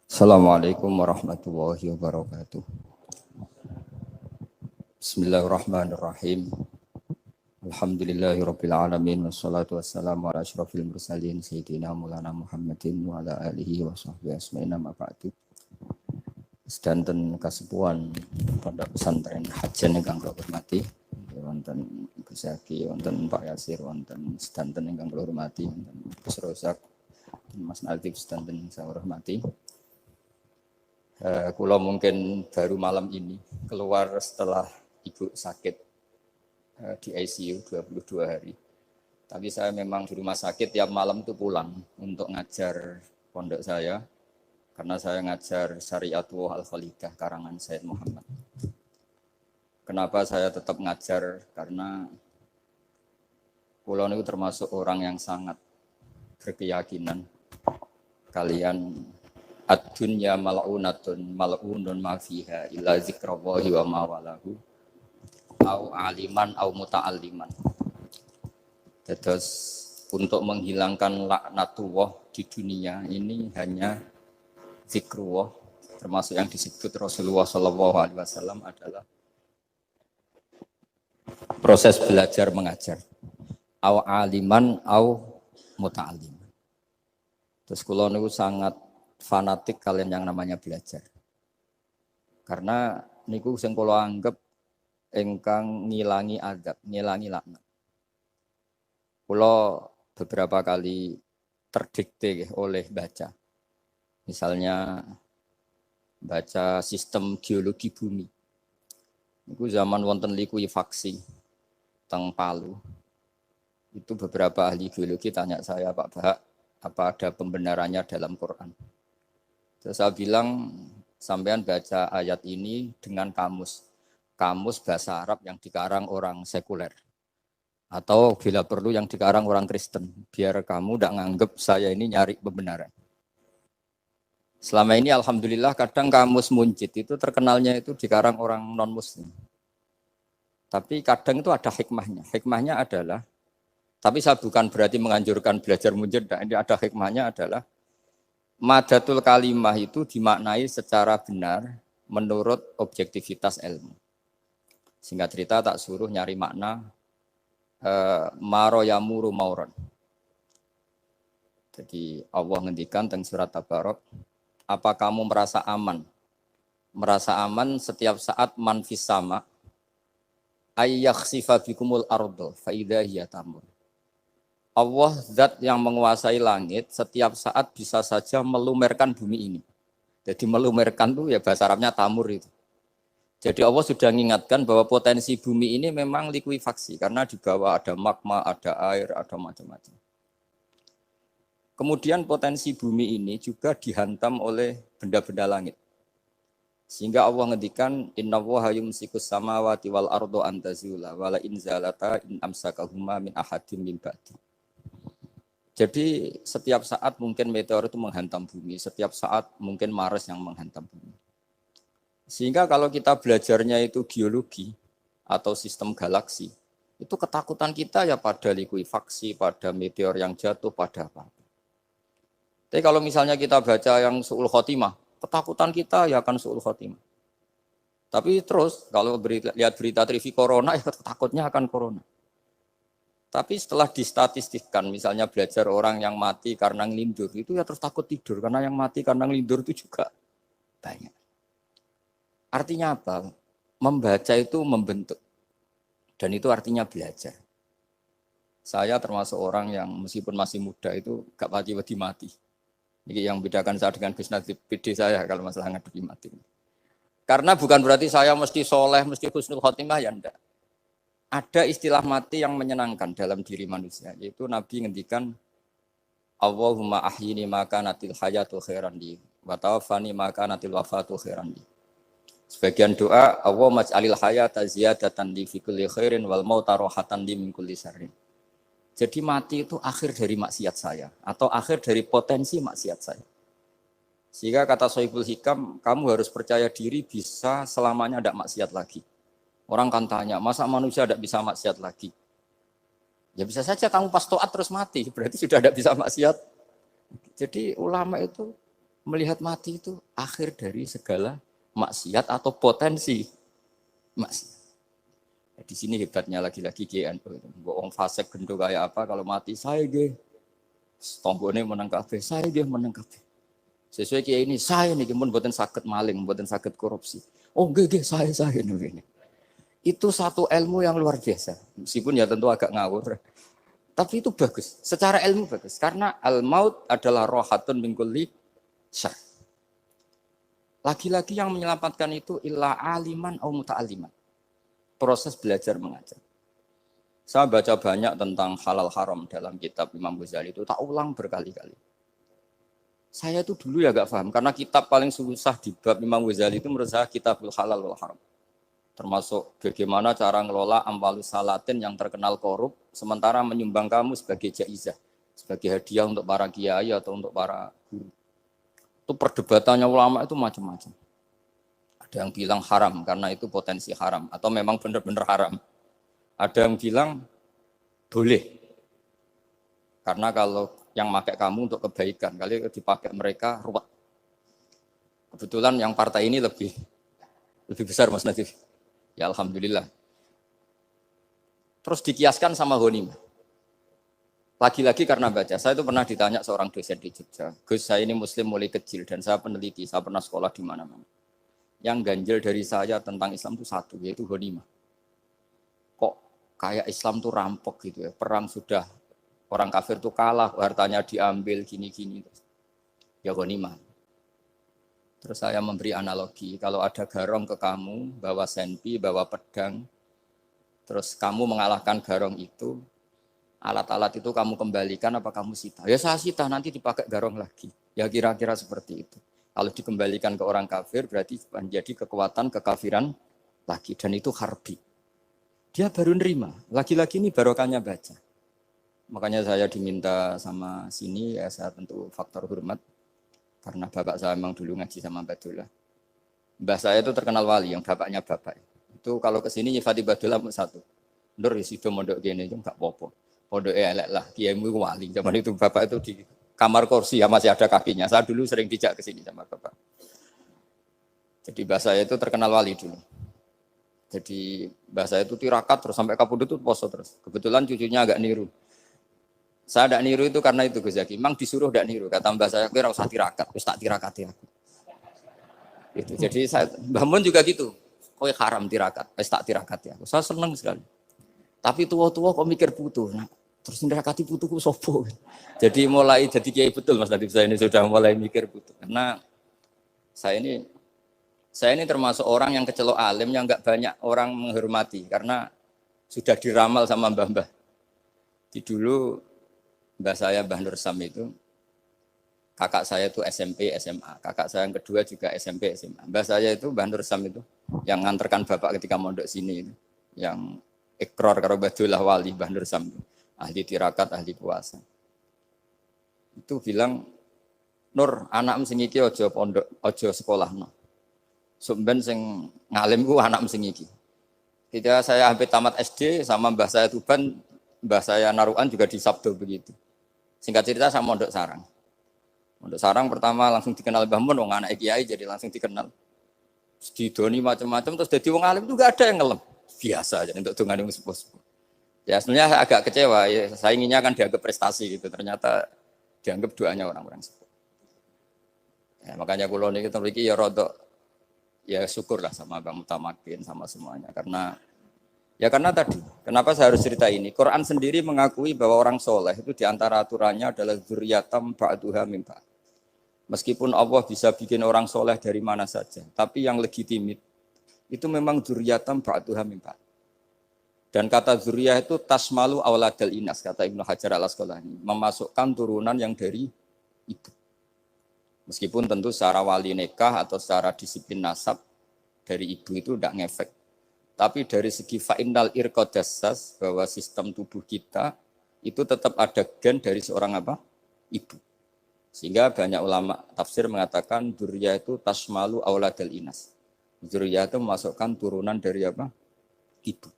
Assalamualaikum warahmatullahi wabarakatuh. Bismillahirrahmanirrahim. Alhamdulillahirabbil alamin wassalatu wassalamu ala asyrofil mursalin sayyidina Maulana Muhammadin wa ala alihi wa sahbihi asma'in amma ba'du. Sedanten kasepuhan Pondok Pesantren Hajan ingkang kula hormati, wonten Gus Zaki, wonten Pak Yasir, wonten sedanten ingkang kula hormati, wonten Gus Rozak, Mas Nadif sedanten ingkang saya hormati. Kula mungkin baru malam ini keluar setelah ibu sakit di ICU 22 hari. Tapi saya memang di rumah sakit tiap malam itu pulang untuk ngajar pondok saya. Karena saya ngajar Syariatullah Al-Khalidah karangan Sayyid Muhammad. Kenapa saya tetap ngajar? Karena kula niku termasuk orang yang sangat berkeyakinan kalian ad-dunya mal'unatun mal'unun ma fiha illa zikrallahi wa ma walahu au aliman au muta'alliman. Terus untuk menghilangkan laknatullah di dunia ini hanya zikrullah, termasuk yang disebut Rasulullah SAW adalah proses belajar mengajar au aliman au muta'alliman. Terus kula niku sangat fanatik kalian yang namanya belajar. Karena niku sing kula anggap ingkang ngilangi adab, ngilangi laknat. Kula beberapa kali terdikte oleh baca. Misalnya baca sistem geologi bumi. Niku zaman wonten likuifaksi teng Palu. Itu beberapa ahli geologi tanya saya, Pak Bahak, apa ada pembenarannya dalam Quran? Terus saya bilang, sampean baca ayat ini dengan kamus bahasa Arab yang dikarang orang sekuler. Atau bila perlu yang dikarang orang Kristen, biar kamu tidak nganggep saya ini nyari pembenaran. Selama ini alhamdulillah kadang kamus Munjid itu terkenalnya itu dikarang orang non-muslim. Tapi kadang itu ada hikmahnya. Hikmahnya adalah, tapi saya bukan berarti menganjurkan belajar Munjid, ini ada hikmahnya adalah madatul kalimah itu dimaknai secara benar menurut objektivitas ilmu. Singkat cerita tak suruh nyari makna maro yamuru mauron. Jadi Allah ngendikan teng surat Tabarok, apa kamu merasa aman? Merasa aman setiap saat man fis sama ayyakhsifa bikumul ardo fa idza hiya tamur. Allah zat yang menguasai langit setiap saat bisa saja melumerkan bumi ini. Jadi melumerkan itu ya bahasa Arabnya tamur itu. Jadi Allah sudah mengingatkan bahwa potensi bumi ini memang likuifaksi karena di bawah ada magma, ada air, ada macam-macam. Kemudian potensi bumi ini juga dihantam oleh benda-benda langit. Sehingga Allah ngendikan innallaha yumsikus samawati wal ardo an tazula wala in zalata in amsakahuma min ahadin min ba'di. Jadi setiap saat mungkin meteor itu menghantam bumi, setiap saat mungkin Mars yang menghantam bumi. Sehingga kalau kita belajarnya itu geologi atau sistem galaksi, itu ketakutan kita ya pada likuifaksi, pada meteor yang jatuh, pada apa. Tapi kalau misalnya kita baca yang su'ul khotimah, ketakutan kita ya akan su'ul khotimah. Tapi terus kalau lihat berita TV corona, ya takutnya akan corona. Tapi setelah distatistikkan, misalnya belajar orang yang mati karena ngelindur, itu ya terus takut tidur, karena yang mati karena ngelindur itu juga banyak. Artinya apa? Membaca itu membentuk. Dan itu artinya belajar. Saya termasuk orang yang meskipun masih muda itu gak pati-pati mati. Ini yang membedakan saya dengan bisnis PD saya kalau masalah ngadepi mati. Karena bukan berarti saya mesti soleh, mesti husnul khotimah, ya enggak. Ada istilah mati yang menyenangkan dalam diri manusia, yaitu Nabi ngendikan Allahumma ahyini maka natil hayatu khairan li wa tawaffani maka natil wafatu khairan li. Sebagian doa Allahumma ij'alil hayata ziyadatan li fi kulli khairin wal mauta rohatan li min kulli syarrin. Jadi mati itu akhir dari maksiat saya atau akhir dari potensi maksiat saya. Sehingga kata Sohibul Hikam, kamu harus percaya diri bisa selamanya tidak maksiat lagi. Orang kan tanya, masa manusia tidak bisa maksiat lagi? Ya bisa saja kamu pas taat terus mati, berarti sudah tidak bisa maksiat. Jadi ulama itu Melihat mati itu akhir dari segala maksiat atau potensi maksiat. Di sini hebatnya lagi-lagi GNU. Bohong fasek gendo kayak apa kalau mati saya ge. Tombone menang kabeh, saya ge menang kabeh. Sesuai kiai ini saya nih pun buatan sakit maling, buatan sakit korupsi. Oh ge saya ini. Itu satu ilmu yang luar biasa. Meskipun ya tentu agak ngawur. Tapi itu bagus. Secara ilmu bagus karena al-maut adalah rohatun min kulli syarr. Lagi-lagi yang menyelamatkan itu illa aliman au muta'aliman. Proses belajar mengajar. Saya baca banyak tentang halal haram dalam kitab Imam Ghazali itu, tak ulang berkali-kali. Saya itu dulu ya gak paham, karena kitab paling susah di bab Imam Ghazali itu menurut saya kitabul halal wal haram. Termasuk bagaimana cara ngelola amwalus salatin yang terkenal korup, sementara menyumbang kamu sebagai jaizah, sebagai hadiah untuk para kiai atau untuk para guru. Itu perdebatannya ulama itu macam-macam. Ada yang bilang haram karena itu potensi haram atau memang benar-benar haram. Ada yang bilang boleh karena kalau yang pakai kamu untuk kebaikan, kali dipakai mereka ruwet. Kebetulan yang partai ini lebih besar Mas Nadif. Ya alhamdulillah. Terus dikiaskan sama ghanimah. Lagi-lagi karena baca, saya itu pernah ditanya seorang dosen di Jogja. Gus, saya ini muslim mulai kecil dan saya peneliti, saya pernah sekolah di mana-mana. Yang ganjil dari saya tentang Islam itu satu, yaitu ghanimah. Kok kayak Islam tuh rampok gitu ya, perang sudah, orang kafir tuh kalah, hartanya diambil, gini-gini. Ya ghanimah. Terus saya memberi analogi, kalau ada garong ke kamu, bawa senpi, bawa pedang, terus kamu mengalahkan garong itu, alat-alat itu kamu kembalikan apa kamu sita? Ya saya sita, nanti dipakai garong lagi. Ya kira-kira seperti itu. Kalau dikembalikan ke orang kafir berarti menjadi kekuatan kekafiran lagi. Dan itu harbi. Dia baru nerima. Lagi-lagi ini barokahnya baca. Makanya saya diminta sama sini, ya saya tentu faktor hormat. Karena bapak saya memang dulu ngaji sama Badullah. Mbah saya itu terkenal wali, yang bapaknya bapak. Itu kalau kesini nyifati Badullah satu. Nur isido mondok gini, enggak apa-apa. Pondok elek lah, kiaimu wali. Zaman itu bapak itu di kamar kursi ya masih ada kakinya. Saya dulu sering dijak ke sini sama bapak. Jadi bahasa saya itu terkenal wali dulu. Jadi bahasa saya itu tirakat terus sampai kapundut itu poso terus. Kebetulan cucunya agak niru. Saya tidak niru itu karena itu Gus Zaki. Memang disuruh tidak niru. Kata mbak saya, kira usah tirakat, terus tak tirakati aku. Itu. Jadi saya, Mbah Mun juga gitu. Kowe haram tirakat, terus tak tirakati aku. Saya senang sekali. Tapi tua-tua kok mikir putu. Nah, terus nirakati putuku sopo. Jadi mulai jadi kiai betul Mas Nadif, saya ini sudah mulai mikir putu. Karena saya ini termasuk orang yang kecelok alim yang enggak banyak orang menghormati karena sudah diramal sama mbah-mbah. Di dulu mbah saya Mbah Nur Sam itu kakak saya itu SMP SMA, kakak saya yang kedua juga SMP SMA. Mbah saya itu Mbah Nur Sam itu yang nganterkan bapak ketika mondok sini itu, yang ikrar karo Badullah wali Mbah Nur Sam, ahli tirakat, ahli puasa. Itu bilang, Nur, anak sing iki aja pondok, aja sekolahno. Sumben sing ngalim ku anak sing iki. Ketika saya hampir tamat SD sama mbah saya Tuban, mbah saya Narukan juga di Sabdo begitu. Singkat cerita sama mondok sarang. Mondok sarang pertama langsung dikenal Mbah Mun, wong anak kiai jadi langsung dikenal. Didoni macam-macam terus jadi wong alim itu gak ada yang ngelem. Biasa aja untuk dengan yang sepuh-sepuh. Ya sebenarnya saya agak kecewa, ya, saya inginnya kan dianggap prestasi gitu, ternyata dianggap doanya orang-orang sepuh. Ya, makanya kulo niki mriki ya rodok ya syukurlah sama Bang Mutamakin sama semuanya karena tadi, kenapa saya harus cerita ini? Quran sendiri mengakui bahwa orang soleh itu diantara aturannya adalah dzurriyyatam ba'duha min ba'd. Meskipun Allah bisa bikin orang soleh dari mana saja, tapi yang legitimit itu memang dzurriyyatam ba'duha min ba'd. Dan kata dzurriyah itu tasmalu auladal inas, kata Ibnu Hajar al-Asqalani, memasukkan turunan yang dari ibu. Meskipun tentu secara wali nikah atau secara disiplin nasab dari ibu itu tidak ngefek. Tapi dari segi fa'innal irqadassas, bahwa sistem tubuh kita itu tetap ada gen dari seorang apa? Ibu. Sehingga banyak ulama tafsir mengatakan dzurriyyah itu tasmalu auladal inas. Dzurriyyah itu memasukkan turunan dari apa? Ibu.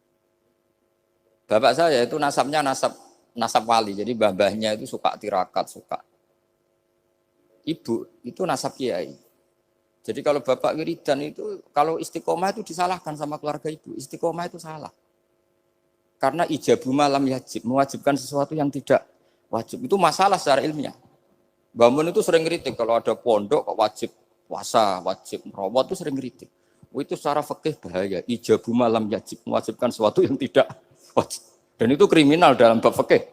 Bapak saya itu nasabnya nasab wali, jadi babahnya itu suka tirakat, suka ibu itu nasab kiai. Jadi kalau bapak wiridan itu, kalau istiqomah itu disalahkan sama keluarga ibu. Istiqomah itu salah. Karena ijabu malam yajib, mewajibkan sesuatu yang tidak wajib. Itu masalah secara ilmiah. Mbak Mun itu sering kritik kalau ada pondok kok wajib puasa, wajib merawat itu sering kritik. Itu secara fikih bahaya. Ijabu malam yajib, mewajibkan sesuatu yang tidak wajib. Dan itu kriminal dalam bab fikih.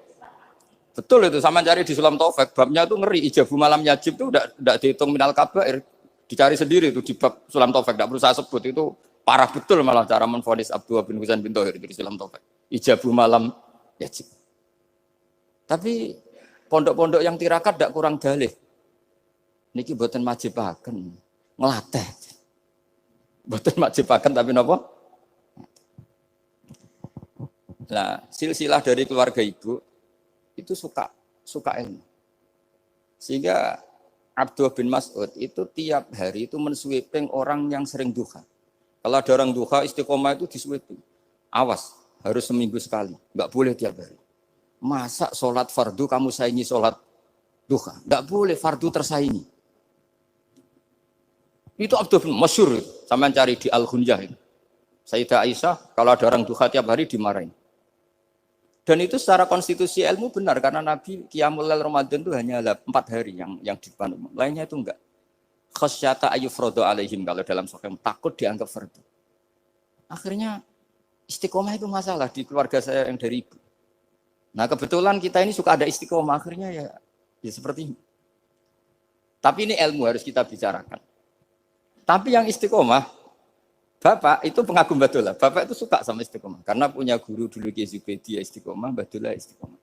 Betul itu, sama cari di Sulam Taufik, babnya itu ngeri. Ijabu malam yajib itu tidak dihitung minal kabair. Dicari sendiri itu di bab Sulam Taufik, tidak perlu saya sebut, itu parah betul malah cara menvonis Abdullah bin Husain bin Thohir di Sulam Taufik. Ijabu malam yajib. Tapi pondok-pondok yang tirakat tidak kurang dalih. Niki boten majibaken, ngelatih. Boten majibaken tapi napa? Nah, silsilah dari keluarga ibu itu suka ilmu. Sehingga Abdullah bin Mas'ud itu tiap hari itu mensweeping orang yang sering duha. Kalau ada orang duha istiqomah itu disweeping. Awas, harus seminggu sekali, enggak boleh tiap hari. Masa sholat fardu kamu saingi sholat duha? Enggak boleh, fardu tersaingi. Itu Abdullah bin masyhur, sampean cari di Al-Ghunjah itu. Sayyidah Aisyah kalau ada orang duha tiap hari dimarahin. Dan itu secara konstitusi ilmu benar karena Nabi Qiyamul Lail Ramadan itu hanya 4 hari yang di depan umum. Lainnya itu enggak. Khasyata ayyufradu alaihim kalau dalam sahih takut dianggap fardu. Akhirnya istiqomah itu masalah di keluarga saya yang dari ibu. Nah, kebetulan kita ini suka ada istiqomah akhirnya ya seperti ini. Tapi ini ilmu harus kita bicarakan. Tapi yang istiqomah Bapak itu pengagum Badullah. Bapak itu suka sama istiqomah. Karena punya guru dulu Ki Zubedi istiqomah, Badullah istiqomah.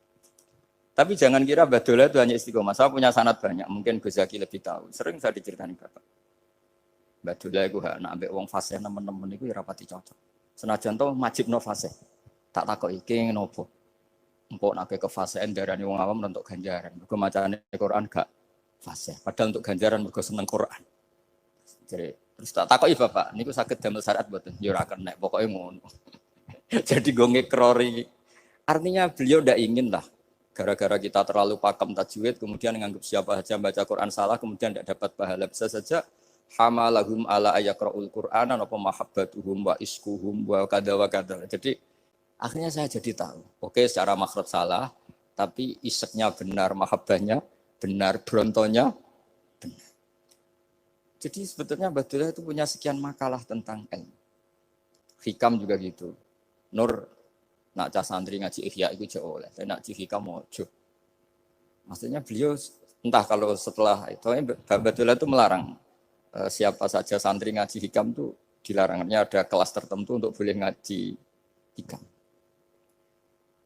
Tapi jangan kira Badullah itu hanya istiqomah. Saya punya sanad banyak. Mungkin Gus Zaki lebih tahu. Sering saya diceritain Bapak. Badullah itu nak ambek wong fasih teman-teman itu ya rapati cocok. Senajan to majibno fasih. Tak takoki iki nopo. Empuk nak ke fasihan darani wong awam untuk ganjaran. Mergo macane Quran gak fasih. Padahal untuk ganjaran mergo seneng Quran. Jadi terus tak takoki Bapak, niku saged damel syariat mboten? Ya ora kenek, pokoke ngono. Jadi go ngekrori. Artinya beliau ndak ingin lah gara-gara kita terlalu pakem tajwid kemudian menganggap siapa saja baca Quran salah kemudian tidak dapat pahala. Bisa saja hamalahum ala ayaqraul Qur'ana apa mahabbatuhum wa iskuhum wa kadza wa kadza. Jadi akhirnya saya jadi tahu. Oke, secara makhraj salah, tapi iseknya benar, mahabbahnya benar, brontonya benar. Jadi sebetulnya Badullah itu punya sekian makalah tentang ilmu. Hikam juga gitu. Nur nak cah santri ngaji ihya itu jauh oleh. Tapi nak hikam mojo. Maksudnya beliau entah kalau setelah itu Badullah itu melarang siapa saja santri ngaji hikam itu dilarangnya ada kelas tertentu untuk boleh ngaji hikam.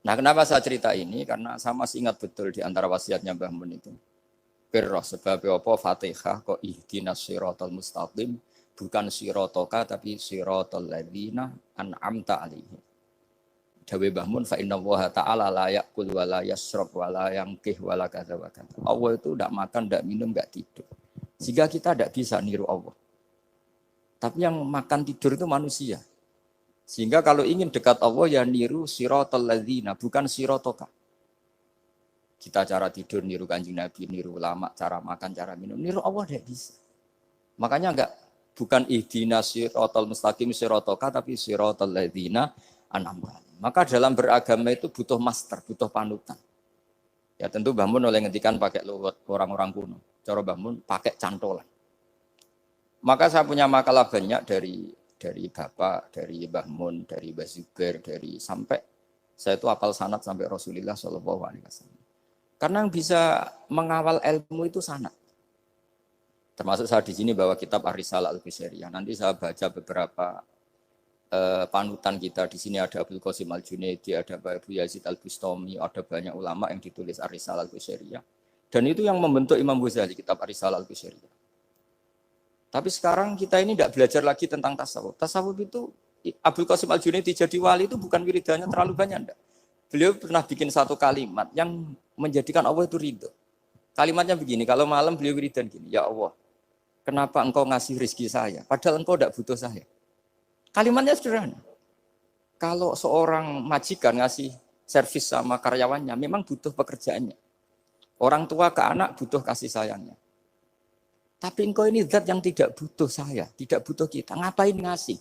Nah, kenapa saya cerita ini? Karena saya masih ingat betul di antara wasiatnya Mbah Mun itu. Pirroh sebab apa Fatihah kok ihdinas siratal mustaqim bukan siratoka tapi siratal ladzina an'amta alaihim. Dawe Mbah Mun fa innallaha ta'ala la yaqul wa la yasrab wa la yanqih wa la kadza wa kadza. Allah itu enggak makan, enggak minum, enggak tidur. Sehingga kita enggak bisa niru Allah. Tapi yang makan tidur itu manusia. Sehingga kalau ingin dekat Allah ya niru siratal ladzina bukan siratoka. Kita cara tidur niru Kanjeng Nabi, niru ulama, cara makan, cara minum, niru Allah tidak bisa. Makanya bukan ihdinas siratal mustaqim siratoka tapi siratal ladzina an'amta. Maka dalam beragama itu butuh master, butuh panutan. Ya tentu Mbah Mun oleh ngendikan pakai luwet orang-orang kuno. Cara Mbah Mun pakai cantolan. Maka saya punya makalah banyak dari Bapak, dari Mbah Mun, dari Mbah Zubair, dari sampai saya itu hafal sanad sampai Rasulullah SAW. Karena yang bisa mengawal ilmu itu sanad. Termasuk saya di sini bawa kitab Ar-Risalah Al-Qusairiyah. Nanti saya baca beberapa panutan kita. Di sini ada Abdul Qasim Al-Junaidi, ada Abu Yazid Al-Bustami, ada banyak ulama yang ditulis Ar-Risalah Al-Qusairiyah. Dan itu yang membentuk Imam Ghazali, kitab Ar-Risalah Al-Qusairiyah. Tapi sekarang kita ini tidak belajar lagi tentang tasawuf. Tasawuf itu Abdul Qasim Al-Junaidi jadi wali itu bukan wiridannya terlalu banyak. Enggak. Beliau pernah bikin satu kalimat yang menjadikan Allah itu ridho. Kalimatnya begini, kalau malam beliau wiridan gini, ya Allah, kenapa engkau ngasih rezeki saya? Padahal engkau tidak butuh saya. Kalimatnya sederhana. Kalau seorang majikan ngasih servis sama karyawannya, memang butuh pekerjaannya. Orang tua ke anak butuh kasih sayangnya. Tapi engkau ini zat yang tidak butuh saya, tidak butuh kita. Ngapain ngasih?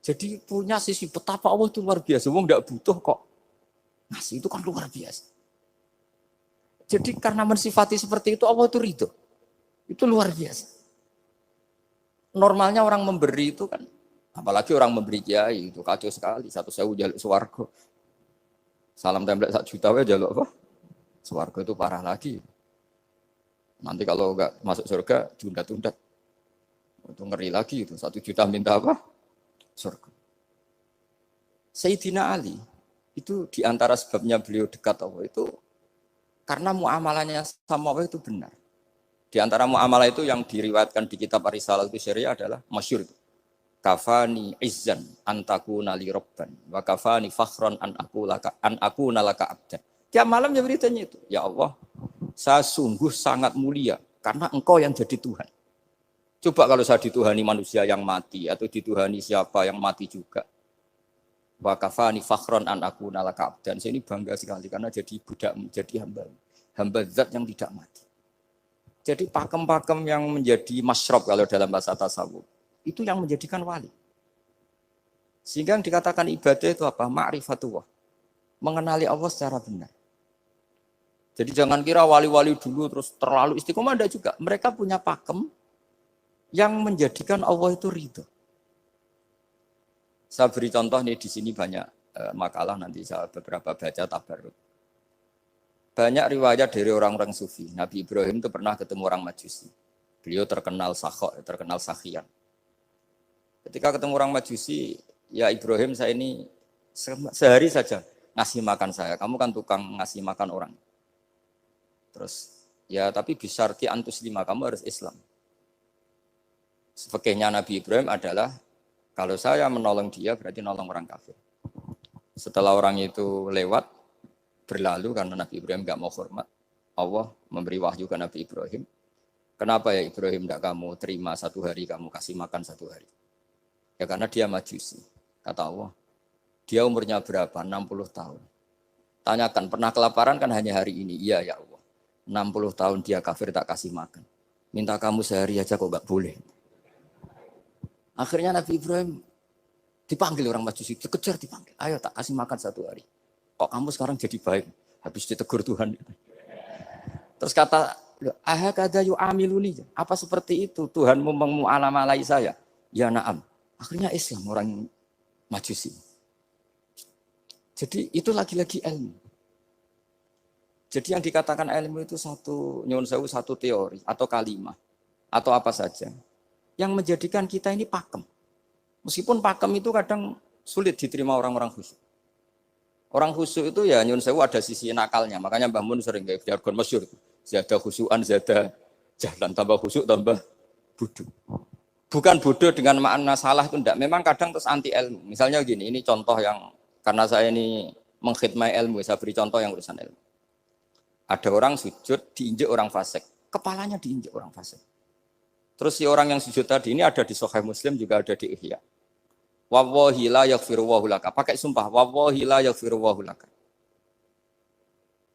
Jadi punya sisi betapa Allah itu luar biasa. Wong tidak butuh kok. Ngasih itu kan luar biasa. Jadi karena mensifati seperti itu Allah itu ridho. Itu luar biasa. Normalnya orang memberi itu kan, apalagi orang memberi kiai itu kacau sekali. 1.000 jaluk swarga. Salam template 1 juta wae jaluk apa? Swarga itu parah lagi. Nanti kalau enggak masuk surga, tunda-tunda. Itu ngeri lagi itu. 1 juta minta apa? Surga. Sayyidina Ali, itu diantara sebabnya beliau dekat Allah itu, karena muamalahnya sama Allah itu benar. Di antara muamalah itu yang diriwayatkan di kitab Ar-Risalah itu syariah adalah masyhur itu. Kafani izzan antakuna li robban, wa kafani fakhron an aku nalaka abdan. Tiap malam ya beritanya itu. Ya Allah, saya sungguh sangat mulia karena engkau yang jadi Tuhan. Coba kalau saya dituhani manusia yang mati atau dituhani siapa yang mati juga. Wa kafani fakhron an aku nalaka abdan. Saya ini bangga sekali karena jadi budak, jadi hamba zat yang tidak mati. Jadi pakem-pakem yang menjadi masyrob kalau dalam bahasa tasawuf itu yang menjadikan wali. Sehingga yang dikatakan ibadah itu apa? Ma'rifatullah. Mengenali Allah secara benar. Jadi jangan kira wali-wali dulu terus terlalu istiqomah, ada juga. Mereka punya pakem yang menjadikan Allah itu ridho. Saya beri contoh nih di sini banyak makalah nanti saya beberapa baca tabarruk. Banyak riwayat dari orang-orang sufi. Nabi Ibrahim itu pernah ketemu orang Majusi. Beliau terkenal sakhok, terkenal sakhian. Ketika ketemu orang Majusi, ya Ibrahim saya ini sehari saja ngasih makan saya. Kamu kan tukang ngasih makan orang. Terus, ya tapi bisarti antus lima, kamu harus Islam. Fakihnya Nabi Ibrahim adalah, kalau saya menolong dia berarti nolong orang kafir. Setelah orang itu lewat, berlalu karena Nabi Ibrahim gak mau hormat, Allah memberi wahyu ke Nabi Ibrahim. Kenapa ya Ibrahim tidak kamu terima 1 hari, kamu kasih makan 1 hari? Ya karena dia Majusi. Kata Allah, dia umurnya berapa? 60 tahun. Tanyakan, pernah kelaparan kan hanya hari ini? Iya ya Allah. 60 tahun dia kafir tak kasih makan. Minta kamu sehari aja kok gak boleh. Akhirnya Nabi Ibrahim dipanggil orang Majusi, dikejar dipanggil. Ayo tak kasih makan 1 hari. Kok kamu sekarang jadi baik? Habis ditegur Tuhan. Terus kata, ahakada yu'amiluni. Apa seperti itu? Tuhanmu mengu'alamalai saya. Ya na'am. Akhirnya Islam orang Majusi. Jadi itu lagi-lagi ilmu. Jadi yang dikatakan ilmu itu satu teori atau kalimat atau apa saja yang menjadikan kita ini pakem. Meskipun pakem itu kadang sulit diterima orang-orang khusyuk. Orang khusyuk itu ya nyun sewu ada sisi nakalnya. Makanya Mbah Mun sering kayak jargon masyhur. Zada khusyuan, zada jalan, tambah khusyuk, tambah bodoh. Bukan bodoh dengan makna salah itu enggak. Memang kadang terus anti ilmu. Misalnya gini, ini contoh yang karena saya ini mengkhidmati ilmu, saya beri contoh yang urusan ilmu. Ada orang sujud diinjek orang fasik, kepalanya diinjek orang fasik. Terus si orang yang sujud tadi ini ada di Sahih Muslim juga ada di Ihya. Wallahi la yaghfirullahu laka. Pakai sumpah, wallahi la yaghfirullahu laka.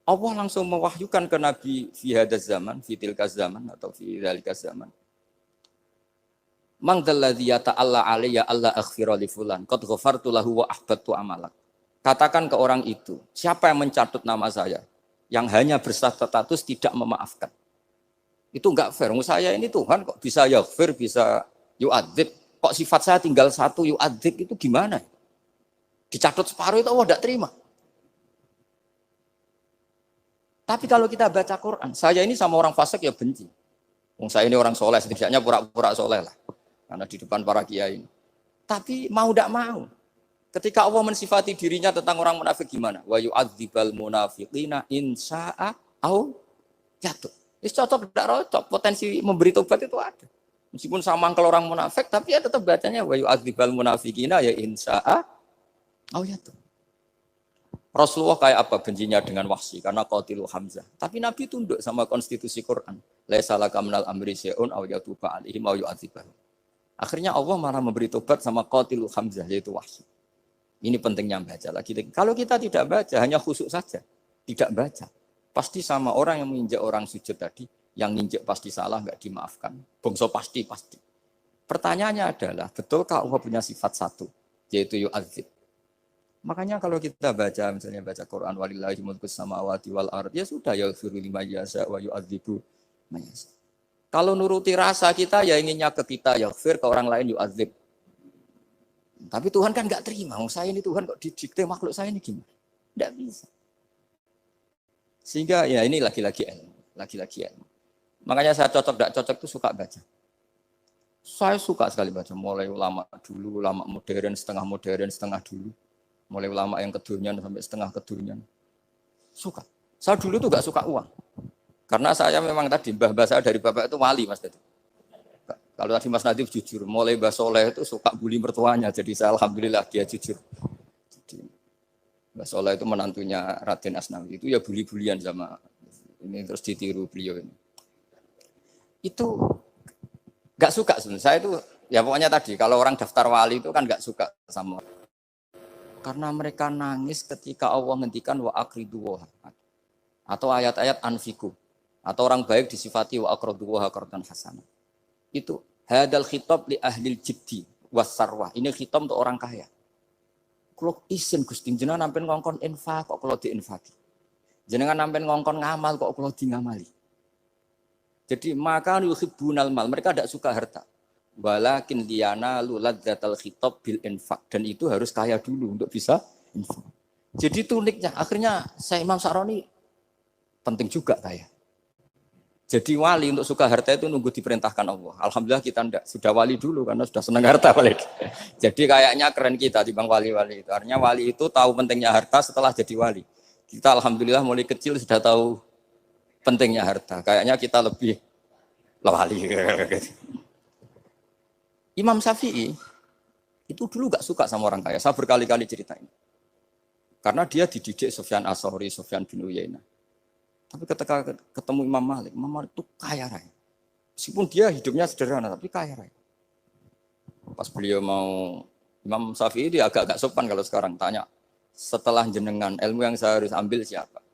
Allah langsung mewahyukan ke Nabi fi hadzal zaman, fi tilkaz zaman atau fi dzalikaz zaman. Man dzalladzi yata'alla alayya alla aghfira li fulan qad ghafartu lahu wa ahbattu amalak. Katakan ke orang itu, siapa yang mencatut nama saya yang hanya berstatus tidak memaafkan. Itu enggak fair. Saya ini Tuhan kok bisa yaghfir, bisa yu'adzib. Kok sifat saya tinggal 1 yu'adzib itu gimana? Dicatut separuh itu Allah tidak terima. Tapi kalau kita baca Quran, saya ini sama orang fasik ya benci. Saya ini orang soleh, setidaknya pura-pura soleh lah. Karena di depan para kiai. Tapi mau tidak mau. Ketika Allah mensifati dirinya tentang orang munafik gimana? Wa yu'adzibal munafiqina in sya'a au yatub. Itu cocok tidak cocok, potensi memberi tobat itu ada. Meskipun sama kalau orang munafik, tapi ya tetap bacanya wa yu'adzibal munafiqina ya in sya'a au yatub. Rasulullah kayak apa bencinya dengan Wahsy karena qatilu Hamzah. Tapi Nabi tunduk sama konstitusi Quran. Laisa laka minal amri syai'un aw yatuba alaihim aw yu'adzibahum. Akhirnya Allah malah memberi tobat sama qatilu Hamzah yaitu Wahsy. Ini pentingnya baca lagi. Kalau kita tidak baca, hanya khusyuk saja, tidak baca, pasti sama orang yang menginjak orang sujud tadi, Yang nginjek pasti salah, nggak dimaafkan. Bongso pasti. Pertanyaannya adalah, betulkah Allah punya sifat satu, yaitu yu'adzib? Makanya kalau kita baca, misalnya baca Quran, walillahi mulkus samawati wal ard, ya sudah, yaghfiru liman yasha wa yu'adzibu man yasha. Kalau nuruti rasa kita, ya inginnya ke kita, yaghfir, ke orang lain yu'adzib. Tapi Tuhan kan nggak terima, saya ini Tuhan kok didikte makhluk saya ini gimana? Nggak bisa. Sehingga ya ini lagi-lagi ilmu. Makanya saya tidak cocok itu suka baca. Saya suka sekali baca, mulai ulama dulu, ulama modern, setengah dulu. Mulai ulama yang kedunian sampai setengah kedunian. Suka. Saya dulu tuh gak suka uang. Karena saya memang tadi, mbah saya dari bapak itu wali Mas Nadif. Kalau tadi Mas Nadif jujur, mulai Mbah Soleh itu suka bully mertuanya. Jadi saya alhamdulillah dia jujur. Jadi Mbah Soleh itu menantunya Raden Asnawi. Itu ya bully-bulian sama ini terus ditiru beliau ini. Itu gak suka sebenarnya. Saya itu ya pokoknya tadi kalau orang daftar wali itu kan gak suka sama karena mereka nangis ketika Allah ngendikan wa aqridu atau ayat-ayat anfiku atau orang baik disifati wa aqridu wa qardan hasanah. Itu hadal khitab li ahlil jiddi wasarwah. Ini khitab untuk orang kaya. Kalau isin Gusti jenengan nampen ngongkon infak kok kalau diinfaki. Jenengan nampen ngongkon ngamal kok kalau di ngamali. Jadi maka yuhibbunal mal, mereka tidak suka harta. Walakin liyana luladzatal khitab bil infak, dan itu harus kaya dulu untuk bisa infak. Jadi itu uniknya. Akhirnya saya Imam Sa'roni penting juga kaya. Jadi wali untuk suka harta itu nunggu diperintahkan Allah. Alhamdulillah kita tidak sudah wali dulu karena sudah senang harta balik. Jadi kayaknya keren kita di bang wali-wali itu. Artinya wali itu tahu pentingnya harta setelah jadi wali. Kita alhamdulillah mulai kecil sudah tahu pentingnya harta. Kayaknya kita lebih wali. Imam Syafi'i itu dulu gak suka sama orang kaya. Saya berkali-kali ceritain. Karena dia dididik Sufyan As-Tsauri, Sufyan bin Uyainah. Tapi ketika ketemu Imam Malik itu kaya raya. Meskipun dia hidupnya sederhana, tapi kaya raya. Pas beliau mau, Imam Syafi'i dia agak-agak sopan kalau sekarang tanya, setelah jenengan, ilmu yang saya harus ambil siapa?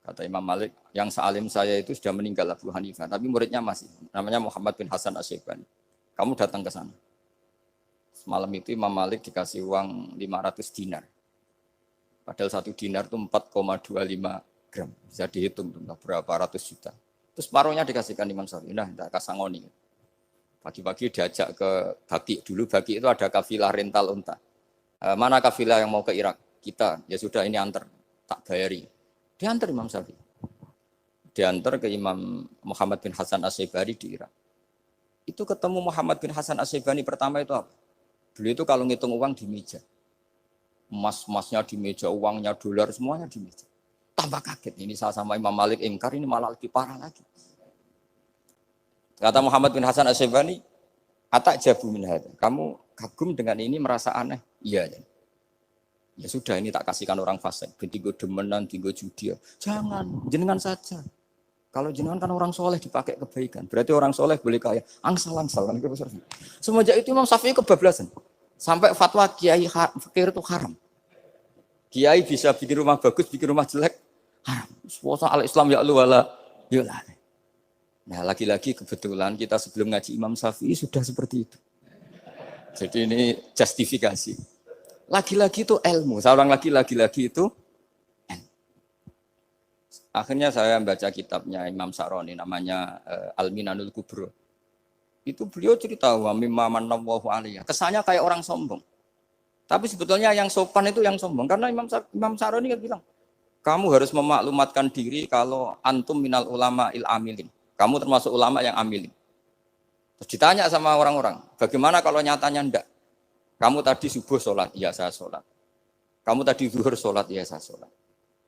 Kata Imam Malik, yang sealim saya itu sudah meninggal Abu Hanifah, tapi muridnya masih, namanya Muhammad bin Hasan Asy-Syaibani. Kamu datang ke sana. Semalam itu Imam Malik dikasih uang 500 dinar. Padahal 1 dinar itu 4,25 gram. Bisa dihitung berapa ratus juta. Terus separuhnya dikasihkan Imam Syafi'i. Nah, tidak kasangoni. Pagi-pagi diajak ke Baki. Dulu Baki itu ada kafilah rental unta. Mana kafilah yang mau ke Irak? Kita. Ya sudah ini antar. Tak bayari. Diantar Imam Syafi'i. Diantar ke Imam Muhammad bin Hasan Asy-Syaibani di Irak. Itu ketemu Muhammad bin Hasan Asy-Syaibani pertama itu apa? Beliau itu kalau ngitung uang di meja. Emas-emasnya di meja, uangnya, dolar, semuanya di meja. Tambah kaget. Ini saya sama Imam Malik ingkar, ini malah lebih parah lagi. Kata Muhammad bin Hasan Asy-Syaibani, atak jabu min hadza. Kamu kagum dengan ini merasa aneh? Iya. Ya sudah ini tak kasihkan orang fasik. Tinggo demenan, tinggo judi. Jangan, jenengan saja. Kalau jenengan kan orang soleh dipakai kebaikan. Berarti orang soleh boleh kaya. Angsal-angsal. Semenjak itu Imam Syafi'i kebablasan. Sampai fatwa kiai fakir itu haram. Kiai bisa bikin rumah bagus, bikin rumah jelek. Haram. Puasa al-Islam ya Allah wala. Nah lagi-lagi kebetulan kita sebelum ngaji Imam Syafi'i sudah seperti itu. Jadi ini justifikasi. Lagi-lagi itu ilmu. Saya ulang lagi itu ilmu. Akhirnya saya baca kitabnya Imam Sa'roni namanya Al-Minanul Kubro. Itu beliau cerita wa mimma manallahu alaihi. Kesannya kayak orang sombong. Tapi sebetulnya yang sopan itu yang sombong karena Imam Sa'roni kan bilang, kamu harus memaklumatkan diri kalau antum minal ulama il amilin. Kamu termasuk ulama yang amilin. Terus ditanya sama orang-orang, bagaimana kalau nyatanya enggak? Kamu tadi subuh sholat, iya saya sholat. Kamu tadi zuhur sholat, iya saya sholat.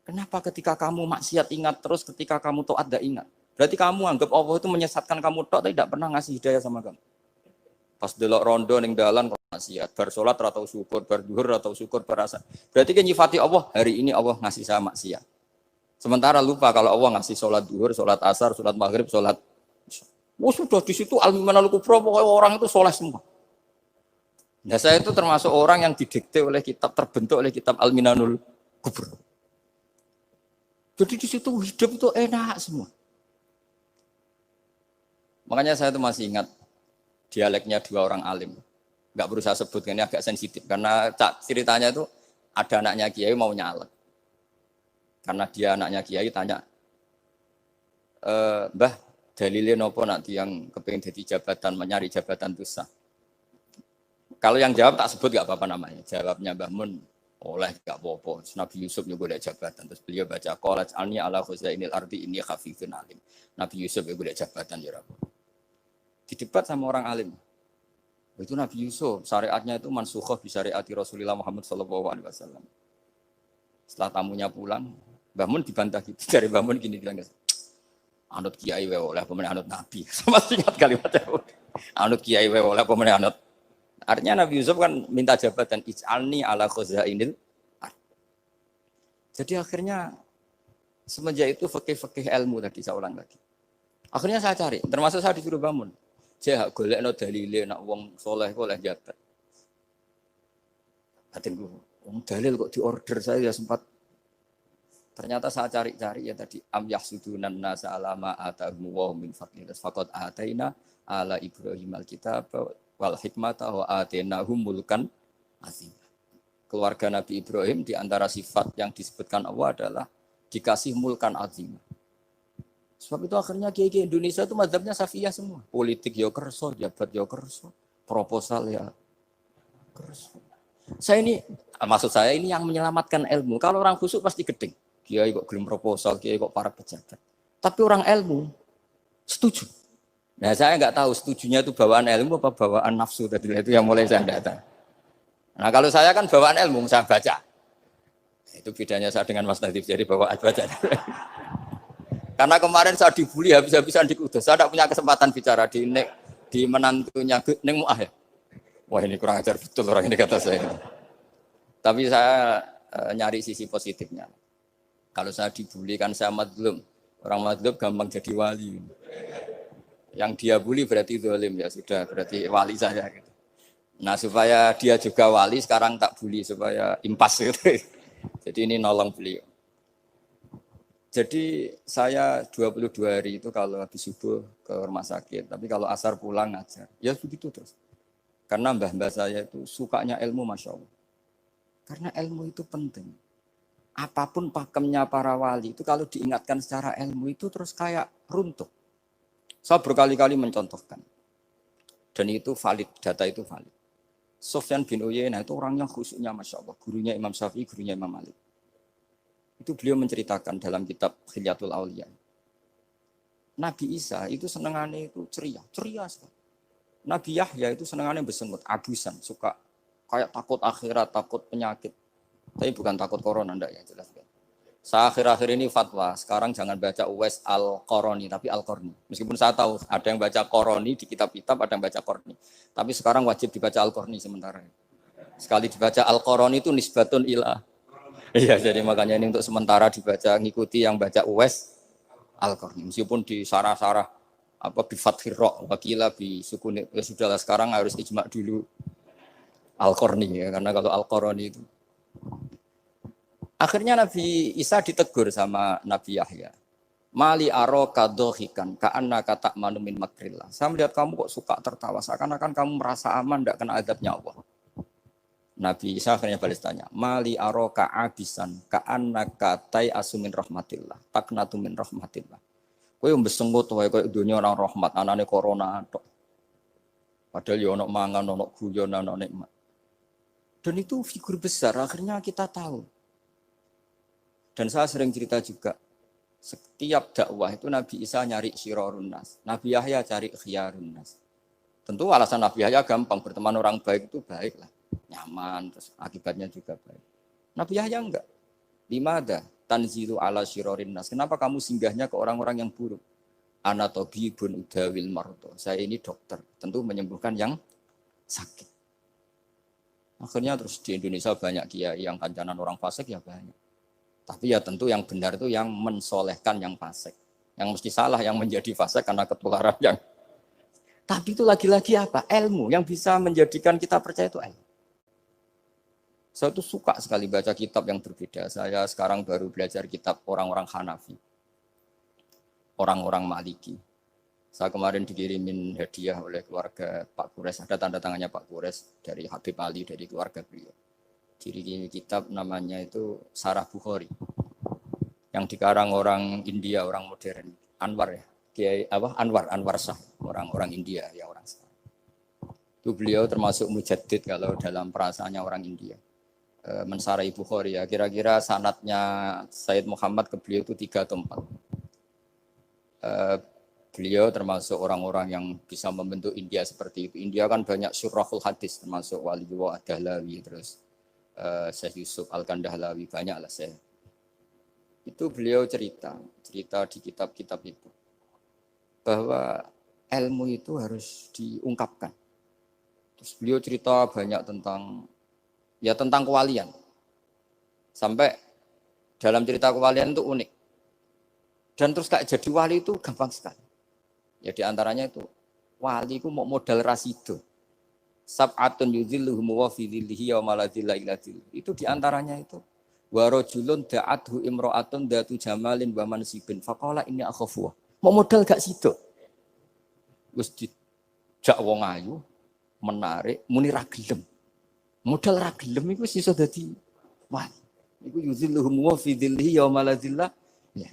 Kenapa ketika kamu maksiat ingat terus, ketika kamu taat tidak ingat? Berarti kamu anggap Allah itu menyesatkan kamu tok, tapi tidak pernah ngasih hidayah sama kamu. Pas delok rondo ning dalan kok maksiat, bar sholat atau syukur, bar zuhur atau syukur berasa. Berarti kan nyifati Allah, hari ini Allah ngasih saya maksiat. Sementara lupa kalau Allah ngasih sholat zuhur, sholat asar, sholat maghrib, sholat. Sudah di situ Al-Minanul Kubro, pokoknya orang itu soleh semua. Nah saya itu termasuk orang yang didikte oleh kitab, terbentuk oleh kitab Al-Minanul Kubro. Jadi di situ hidup itu enak semua. Makanya saya tuh masih ingat dialeknya dua orang alim. Nggak berusaha sebut, ini agak sensitif. Karena ceritanya itu ada anaknya kiai mau nyalek. Karena dia anaknya kiai tanya, Mbah, dalilnya nopo nanti yang kepengen jadi jabatan, mencari jabatan itu sah. Kalau yang jawab tak sebut nggak apa-apa namanya. Jawabnya Mbah Mun, oleh nggak apa-apa. Nabi Yusuf juga ada jabatan. Terus beliau baca qalat alni ala khuzainil ardi ini khafifun alim. Nabi Yusuf juga ada jabatan ya Rabb. Didebat sama orang alim. Itu Nabi Yusuf, syariatnya itu mansukhoh bi syariati Rasulullah Muhammad SAW. Setelah tamunya pulang, Mbah Mun dibantah gitu. Dari Mbah Mun gini bilang, anut kiai wae oleh pemenang anut Nabi. Masih ingat kalimatnya. Anut kiai wae oleh pemenang anut. Artinya Nabi Yusuf kan minta jabatan ij'alni ala khuzainil. Jadi akhirnya semenjak itu fikih-fikih ilmu tadi saya ulang lagi. Akhirnya saya cari, termasuk saya disuruh bangun. Saya golekno dalile nak wong soleh kok oleh jabat. Batinku, wong dalil kok diorder saya ya sempat. Ternyata saya cari-cari ya tadi am yahsudunan nasa alama atahum wa min fadlillah faqad ataina ala Ibrahim alkitab wal hikmata wa atainahum mulkan azim. Keluarga Nabi Ibrahim di antara sifat yang disebutkan Allah adalah dikasih mulkan azim. Sebab itu akhirnya kiai Indonesia itu mazhabnya Safiyah semua. Politik ya kerso, jabat ya kerso, proposal ya kerso. Saya ini, maksud saya ini yang menyelamatkan ilmu. Kalau orang khusyuk pasti gedeng. Kiai kok gelem proposal, kiai kok para pejabat. Tapi orang ilmu setuju. Nah saya nggak tahu setujunya itu bawaan ilmu apa bawaan nafsu tadi itu yang mulai saya nggak tahu. Nah kalau saya kan bawaan ilmu, saya baca. Itu bedanya saya dengan Mas Nadif, jadi bawaan baca. Karena kemarin saya dibully habis-habisan di Kudus. Saya tidak punya kesempatan bicara di menantunya Neng Mu'ah ya. Wah ini kurang ajar betul orang ini kata saya. Tapi saya nyari sisi positifnya. Kalau saya dibully kan saya madlum. Orang madlum gampang jadi wali. Yang dia bully berarti zalim ya sudah berarti wali saya. Gitu. Nah supaya dia juga wali sekarang tak bully supaya impas gitu. Jadi ini nolong beliau. Jadi saya 22 hari itu kalau habis subuh ke rumah sakit. Tapi kalau asar pulang ngajar. Ya begitu terus. Karena mbah-mbah saya itu sukanya ilmu Masya Allah. Karena ilmu itu penting. Apapun pakemnya para wali itu kalau diingatkan secara ilmu itu terus kayak runtuh. Saya berkali-kali mencontohkan. Dan itu valid, data itu valid. Sufyan bin Uyainah itu orang yang khusyuknya Masya Allah. Gurunya Imam Syafi'i, gurunya Imam Malik. Itu beliau menceritakan dalam kitab Khilyatul Auliya. Nabi Isa itu senengannya itu ceria sekali. Nabi Yahya itu senengannya bersengut, abusan, suka kayak takut akhirat, takut penyakit. Tapi bukan takut corona, enggak ya jelas. Saya akhir-akhir ini fatwa, sekarang jangan baca Uwais Al-Qarani, tapi Al-Qarni. Meskipun saya tahu ada yang baca Qarani di kitab-kitab, ada yang baca Qarni. Tapi sekarang wajib dibaca Al-Qarni sementara. Sekali dibaca Al-Qarani itu nisbatun ilah. Iya, jadi makanya ini untuk sementara dibaca, ngikuti yang baca Uwais Al-Qarni. Meskipun di sarah-sarah apa bi fathir ra wakila bi sukun ya sudahlah sekarang harus ijma dulu Al-Qarni ya karena kalau Al-Qarani itu akhirnya Nabi Isa ditegur sama Nabi Yahya. Mali aro kadohikan ka'anna kata manumin makrillah. Saya melihat kamu kok suka tertawa seakan-akan kamu merasa aman tidak kena adabnya Allah. Nabi Isa akhirnya balas tanya, Mali aro ka'abisan ka'anna katai asumin rahmatillah taknatu min rahmatillah. Kowe mbesengut wae koyo dunya orang rahmat, anane corona tok. Padahal yo ono mangan, ono guyon, ono nikmat. Dan itu figur besar, akhirnya kita tahu. Dan saya sering cerita juga, setiap dakwah itu Nabi Isa nyari syirarun nas, Nabi Yahya cari khiyarun nas. Tentu alasan Nabi Yahya gampang, berteman orang baik itu baik lah, nyaman, terus akibatnya juga baik. Nabi Yahya enggak. Limada tanzilu ala syirarin nas. Kenapa kamu singgahnya ke orang-orang yang buruk? Ana tabibun udawil mardo. Saya ini dokter, tentu menyembuhkan yang sakit. Akhirnya terus di Indonesia banyak kiai yang kancanan orang fasik ya banyak. Tapi ya tentu yang benar itu yang mensolehkan yang fasik. Yang mesti salah yang menjadi fasik karena ketularan yang. Tapi itu lagi-lagi apa? Ilmu yang bisa menjadikan kita percaya itu ilmu. Saya tuh suka sekali baca kitab yang berbeda. Saya sekarang baru belajar kitab orang-orang Hanafi. Orang-orang Maliki. Saya kemarin dikirimin hadiah oleh keluarga Pak Kures, ada tanda tangannya Pak Kures dari Habib Ali, dari keluarga beliau. Diri kitab namanya itu Sarah Bukhari, yang dikarang orang India, orang modern, Anwar ya, Kiai Anwar Shah, orang India ya, orang Shah. Itu beliau termasuk mujaddid kalau dalam perasaannya orang India. Mensarai Bukhari ya, kira-kira sanadnya Sayyid Muhammad ke beliau itu 3 atau 4. Beliau termasuk orang-orang yang bisa membentuk India seperti itu. India kan banyak syurahul hadis, termasuk Waliullah Ad-Dahlawi, terus Syekh Yusuf Al-Kandahlawi, banyak lah saya. Itu beliau cerita di kitab-kitab itu bahwa ilmu itu harus diungkapkan. Terus beliau cerita banyak tentang kewalian. Sampai dalam cerita kewalian itu unik. Dan terus kayak jadi wali itu gampang sekali. Ya diantaranya itu wali itu mau modal rasido. Sab'atun yudhilluhum wa fi dhillihi wa maladhilla illa dhilluh. Itu diantaranya itu. Wa rajulun da'athu imra'atun datu jamalin wa mansibin faqala inni akhafu. Mau modal gak sido. Wis dijak wong ayu, menarik, muni ra gelem. Modal ra gelem iku iso dadi wali. Iku yudhilluhum wa fi dhillihi wa maladhilla. Ya.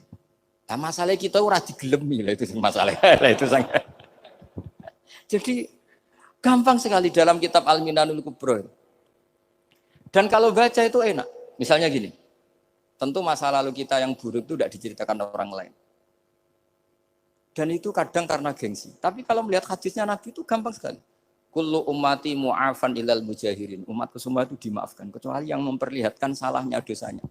Nah, masalah kita ora digelemi lah, itu masalah. Itu sangat. Jadi gampang sekali dalam kitab Al-Minanul Kubra. Dan kalau baca itu enak. Misalnya gini, tentu masa lalu kita yang buruk itu tidak diceritakan orang lain. Dan itu kadang karena gengsi. Tapi kalau melihat hadisnya Nabi itu gampang sekali. Kullu ummati mu'afan ilal mujahirin. Umatku semua itu dimaafkan. Kecuali yang memperlihatkan salahnya dosanya.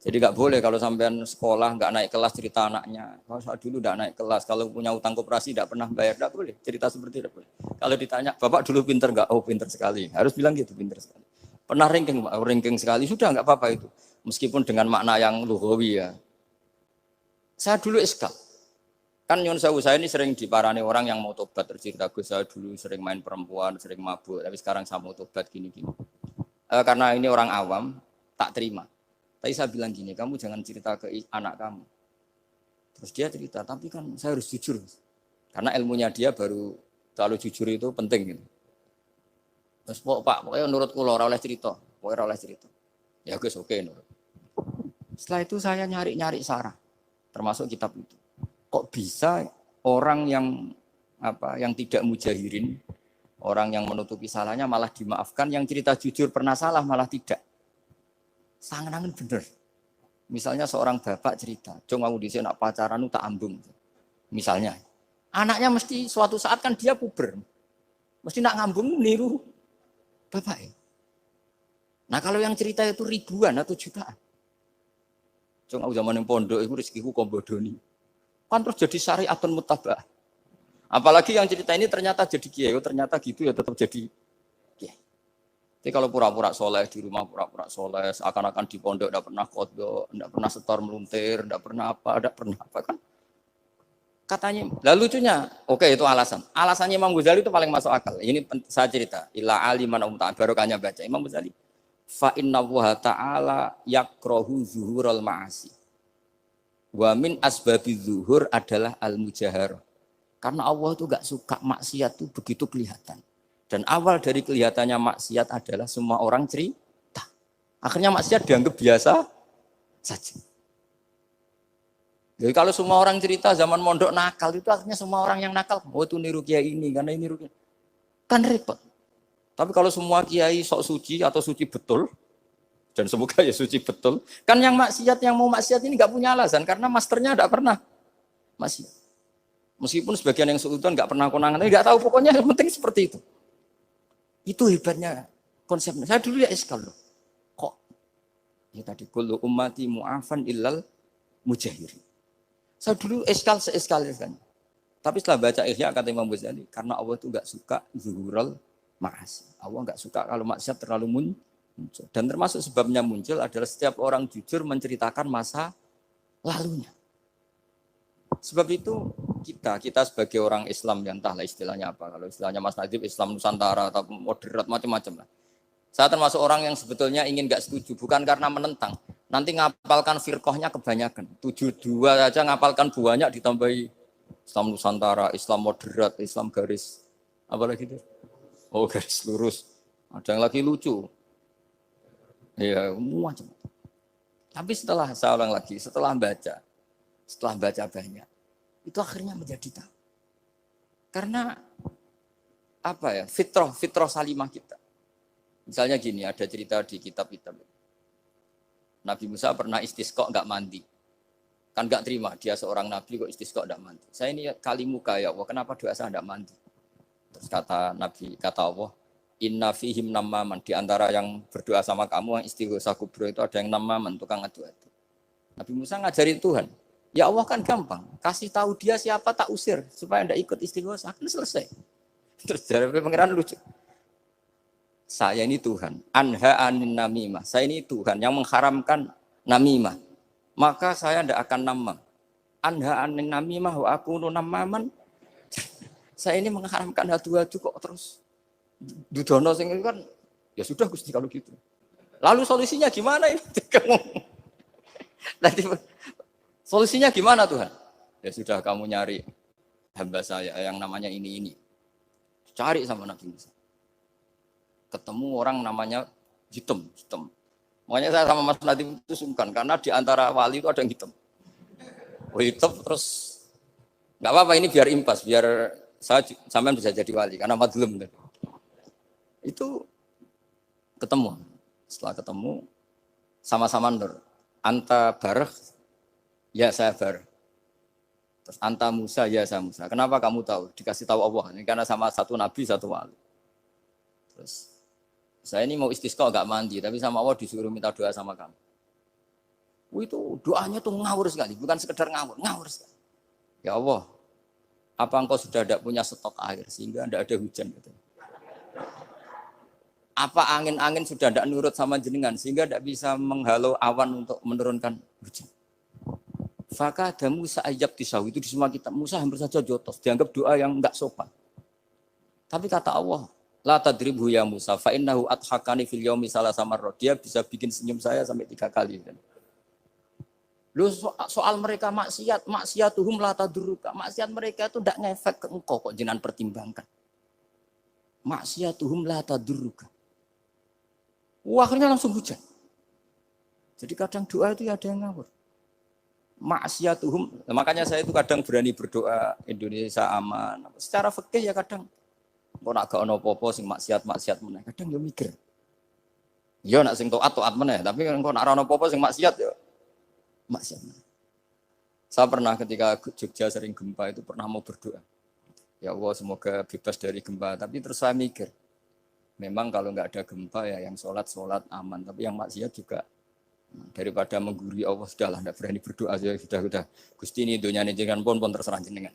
Jadi nggak boleh kalau sampean sekolah nggak naik kelas cerita anaknya. Kalau saya dulu nggak naik kelas, kalau punya utang koperasi nggak pernah bayar, nggak boleh cerita seperti itu. Kalau ditanya, bapak dulu pinter nggak? Oh pinter sekali. Harus bilang gitu, pinter sekali. Pernah ranking sekali, sudah nggak apa-apa itu. Meskipun dengan makna yang lughawi ya. Saya dulu iskal. Kan nyun sewu saya ini sering diparani orang yang mau tobat, tercerita Gus saya dulu sering main perempuan, sering mabuk, tapi sekarang saya mau tobat gini-gini. Karena ini orang awam, tak terima. Tapi saya bilang gini, kamu jangan cerita ke anak kamu. Terus dia cerita, tapi kan saya harus jujur. Karena ilmunya dia baru terlalu jujur itu penting. Gitu. Terus pokoknya menurut kula ora oleh cerita. Pokoknya ora oleh cerita. Ya Gus, oke nurut. Setelah itu saya nyari-nyari sarah. Termasuk kitab itu. Kok bisa orang yang tidak mujahirin, orang yang menutupi salahnya malah dimaafkan, yang cerita jujur pernah salah malah tidak. Sangat bener. Misalnya seorang bapak cerita, "Jong aku dhisik nak pacaran tak ambung." Misalnya, anaknya mesti suatu saat kan dia puber. Mesti nak ngambung niru bapak. Nah, kalau yang cerita itu ribuan atau jutaan. Jong aku zaman yang pondok itu rezekiku kombodoni. Kan terus jadi syariatun mutabah. Apalagi yang cerita ini ternyata jadi kiai, ternyata gitu ya tetap jadi kiai. Jadi kalau pura-pura soleh di rumah, pura-pura soleh, seakan-akan di pondok tidak pernah kodok, tidak pernah setor meluntir, tidak pernah apa kan? Katanya, lalu lucunya, oke itu alasan. Alasannya Imam Ghazali itu paling masuk akal. Ini saya cerita, illa aliman umta, barokahnya baca Imam Ghazali. Fa inna wa ta'ala yakrohu zuhurul ma'asi. Wa min asbabi zuhur adalah al-mujahar. Karena Allah itu gak suka maksiat itu begitu kelihatan. Dan awal dari kelihatannya maksiat adalah semua orang cerita. Akhirnya maksiat dianggap biasa saja. Jadi kalau semua orang cerita zaman mondok nakal itu akhirnya semua orang yang nakal. Oh itu niru kiai ini, karena ini niru kiai. Kan repot. Tapi kalau semua kiai sok suci atau suci betul, dan semoga ya suci betul, kan yang mau maksiat ini gak punya alasan. Karena masternya gak pernah maksiat. Meskipun sebagian yang seutuhan gak pernah konangan, gak tahu pokoknya yang penting seperti itu. Itu hebatnya konsepnya. Saya dulu ya iskal loh. Kok? Ya tadi kullu ummati mu'afan illal mujahirin. Saya dulu iskal. Tapi setelah baca Ihya kata Imam Ghazali, karena Allah itu enggak suka zuhurul ma'asi. Allah enggak suka kalau maksiat terlalu muncul. Dan termasuk sebabnya muncul adalah setiap orang jujur menceritakan masa lalunya. Sebab itu kita sebagai orang Islam yang entahlah istilahnya apa. Kalau istilahnya Mas Nadib Islam Nusantara atau moderat macam-macam lah. Saya termasuk orang yang sebetulnya ingin nggak setuju, bukan karena menentang. Nanti ngapalkan firqahnya kebanyakan. 72 aja ngapalkan banyak ditambahi Islam Nusantara, Islam moderat, Islam garis apa lagi itu? Oh, garis lurus. Ada yang lagi lucu. Ya, macam. Tapi saya ulang lagi, setelah baca banyak, itu akhirnya menjadi tahu. Karena apa ya? Fitrah salimah kita. Misalnya gini, ada cerita di kitab-kitab. Nabi Musa pernah istisqa enggak mandi. Kan enggak terima, dia seorang nabi kok istisqa enggak mandi. Saya ini kali muka ya Allah, kenapa doa saya enggak mandi? Terus kata Allah, inna fihim namaman, di antara yang berdoa sama kamu yang istighosah kubro itu ada yang namaman, tukang adu-adu. Nabi Musa ngajarin Tuhan, ya Allah kan gampang, kasih tahu dia siapa tak usir supaya ndak ikut istighosah, kan selesai. Terus dari pangeran lucu. Saya ini Tuhan, anha anin namimah. Saya ini Tuhan yang mengharamkan namimah. Maka saya ndak akan namam. Anha anin namimah wa akunu namaman. Saya ini mengharamkan adu-adu kok terus dudono sing kan ya sudah Gusti kalau gitu. Lalu solusinya gimana ini? Nanti solusinya gimana Tuhan? Ya sudah kamu nyari hamba saya yang namanya ini. Cari sama Nabi Musa. Ketemu orang namanya hitam. Makanya saya sama Mas Nadiem itu sungkan karena di antara wali itu ada yang hitam. Oh, hitam terus nggak apa-apa ini biar impas, biar saya sampean bisa jadi wali karena madlum. Itu ketemu. Setelah ketemu sama-sama nur. Anta barah, ya saya barah. Terus anta Musa, ya saya Musa. Kenapa kamu tahu? Dikasih tahu Allah. Ini karena sama satu nabi, satu wali. Terus saya ini mau istisqa enggak mandi, tapi sama Allah disuruh minta doa sama kamu. Itu doanya tuh ngawur sekali, bukan sekedar ngawur sekali. Ya Allah, apa engkau sudah tidak punya stok air sehingga tidak ada hujan? Gitu. Apa angin-angin sudah tidak nurut sama jenengan sehingga tidak bisa menghalau awan untuk menurunkan hujan? Faka ada Musa ayab tisaw itu di semua kitab. Musa hampir saja jotos, dianggap doa yang enggak sopan. Tapi kata Allah, la tadribhu ya Musa, fa innahu adhakani fil yaumi salasa marrat. Dia bisa bikin senyum saya sampai 3 kali. Lu soal mereka maksiatuhum la tadurruka. Maksiat mereka itu tidak ngefek ke engkau kok jenengan pertimbangkan. Maksiatuhum la tadurruka. Akhirnya langsung hujan. Jadi kadang doa itu ya ada yang ngawur. Maksiatuhum, makanya saya itu kadang berani berdoa Indonesia aman. Secara fikih ya kadang kok nak gak ono apa-apa sing maksiat meneh. Kadang yo mikir. Ya nak sing taat meneh, tapi kok nak ono apa-apa sing maksiat ya maksiat. Saya pernah ketika Jogja sering gempa itu pernah mau berdoa. Ya Allah semoga bebas dari gempa. Tapi terus saya mikir, memang kalau nggak ada gempa ya yang sholat aman. Tapi yang maksiat juga daripada menggurui Allah sudahlah nggak berani berdoa aja sudah. Gusti ini dunia ini jangan pun terserah jenengan.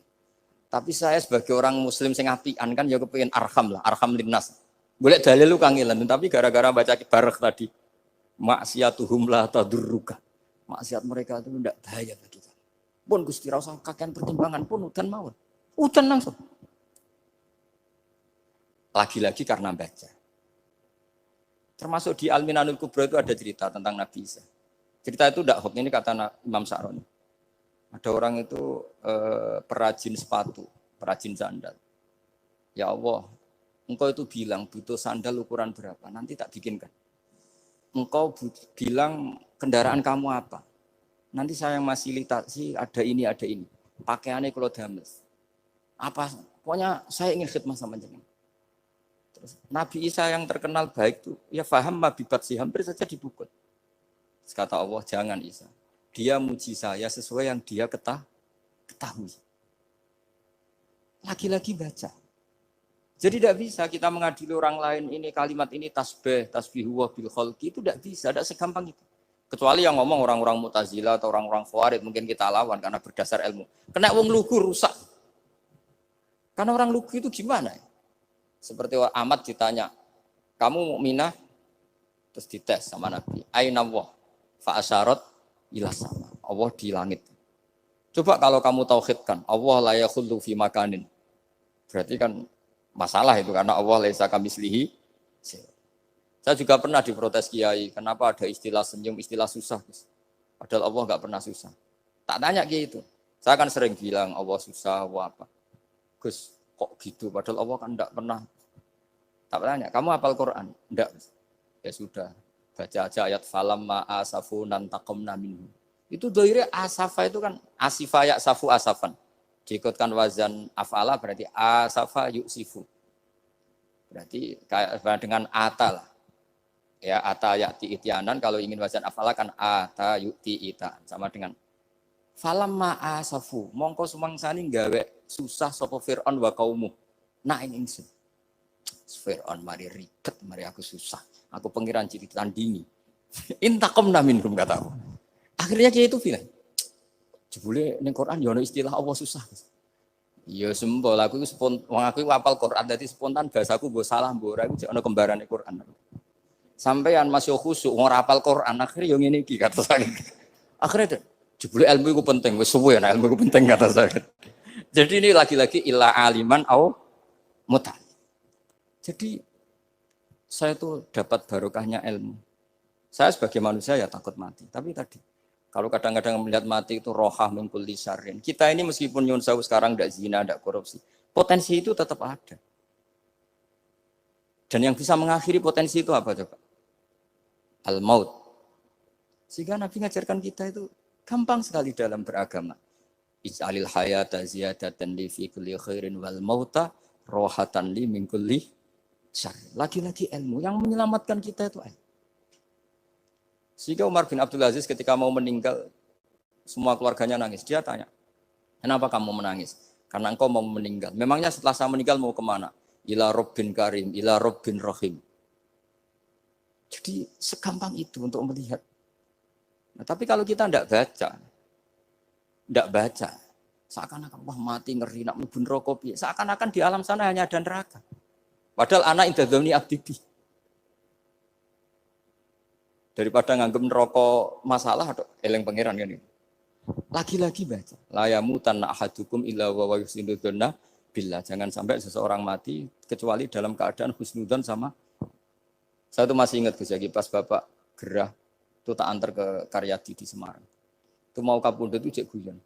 Tapi saya sebagai orang Muslim sing apian kan ya kepengen arham linnas. Boleh dalil lu kangelan, tapi gara-gara baca barek tadi maksiatuhum la tadurruka. Maksiat mereka itu tidak bahaya bagi kita. Pun Gusti ra usah kakean pertimbangan pun udan mawon. Udan langsung. Lagi-lagi karena baca. Termasuk di Al-Minanul Kubra itu ada cerita tentang Nabi Isa. Cerita itu tidak hoax, ini kata Imam Sa'roni. Ada orang itu perajin sepatu, perajin sandal. Ya Allah, engkau itu bilang butuh sandal ukuran berapa, nanti tak bikinkan. Engkau bilang kendaraan kamu apa? Nanti saya fasilitasi ada ini. Pakaiannya kalau dames. Apa? Pokoknya saya ingin khidmah sama jenengan. Terus Nabi Isa yang terkenal baik itu, ya faham mabibat sih, hampir saja dipukul. Terus kata Allah, jangan Isa. Dia muji saya sesuai yang dia ketahui. Lagi-lagi baca. Jadi tidak bisa kita mengadili orang lain ini kalimat ini tasbih wa bil khalqi itu tidak bisa, tidak segampang itu. Kecuali yang ngomong orang-orang Mu'tazilah atau orang-orang Khawarij mungkin kita lawan karena berdasar ilmu. Kena wong lugu rusak. Karena orang lugu itu gimana ya? Seperti Ahmad ditanya, kamu mukminah? Terus dites sama Nabi. Aina Allah fa asyarat ila sama. Allah di langit. Coba kalau kamu tauhidkan, Allah la yakhullu fi makanin. Berarti kan masalah itu karena Allah laisa kamitslihi. Saya juga pernah diprotes kiai, kenapa ada istilah senyum, istilah susah. Padahal Allah enggak pernah susah. Tak tanya kiai itu. Saya kan sering bilang Allah susah, Allah apa. Gus, kok gitu? Padahal Allah kan tidak pernah. Tak tanya, kamu hafal Quran? Enggak. Ya sudah, baca aja ayat falam ma'asafu nantakomna minhu. Itu doire asafa itu kan asifa ya safu asafan. Diikutkan wazan afala berarti asafa yuksifu. Berarti kayak dengan ata lah. Ya ata ya'ti ityanan, kalau ingin wazan afala kan ata yu'ti ita. Sama dengan falam ma'asafu, mongko sumangsani gawe susah sapa Fir'aun wa kaumu. Nah ini ingsun. Fir'aun mari ribet, mari aku susah. Aku pengiran jadi tandingi. Intakomna minhum kata aku. Akhirnya dia itu bilang, jebule ning Quran ya ono istilah Allah susah. Ya sembol aku iku wong aku hafal Quran dadi spontan bahasaku mbok salah mbok ora iku jek ono kembarane Quran. Sampeyan masih khusuk ora hafal Quran akhirnya yo ngene iki kata saya. Akhirnya jebule ilmu iku penting, wis suwe nek ilmu iku penting kata saya. Jadi ini lagi-lagi illa aliman au mutal. Jadi saya tuh dapat barokahnya ilmu. Saya sebagai manusia ya takut mati. Tapi tadi, kalau kadang-kadang melihat mati itu rohah min kulli syarrin. Kita ini meskipun nyun sewu sekarang tidak zina, tidak korupsi. Potensi itu tetap ada. Dan yang bisa mengakhiri potensi itu apa coba? Al-maut. Sehingga Nabi ngajarkan kita itu gampang sekali dalam beragama. Ij'alil hayata ziyadatan li fi kulli khairin wal mauta rohatan li min kulli syarrin. Lagi-lagi ilmu yang menyelamatkan kita itu ilmu. Sehingga Umar bin Abdul Aziz ketika mau meninggal, semua keluarganya nangis. Dia tanya, kenapa kamu menangis? Karena engkau mau meninggal. Memangnya setelah saya meninggal mau kemana? Ila Rabbin Karim, ila Rabbin Rahim. Jadi segampang itu untuk melihat. Nah, tapi kalau kita tidak baca, seakan-akan wah mati ngeri, nak mlebu neraka piye. Seakan-akan di alam sana hanya ada neraka. Padahal anak indadzoni abdi. Daripada nganggep neraka masalah atau eleng pangeran kan ini. Lagi-lagi baca. La yamutan ahadukum illa wa yusnuduna billah. Jangan sampai seseorang mati kecuali dalam keadaan husnudzon sama. Saya tuh masih ingat Gus Yaki pas Bapak gerah itu tak antar ke Karyadi di Semarang. Itu mau kapundhut itu cek guyon.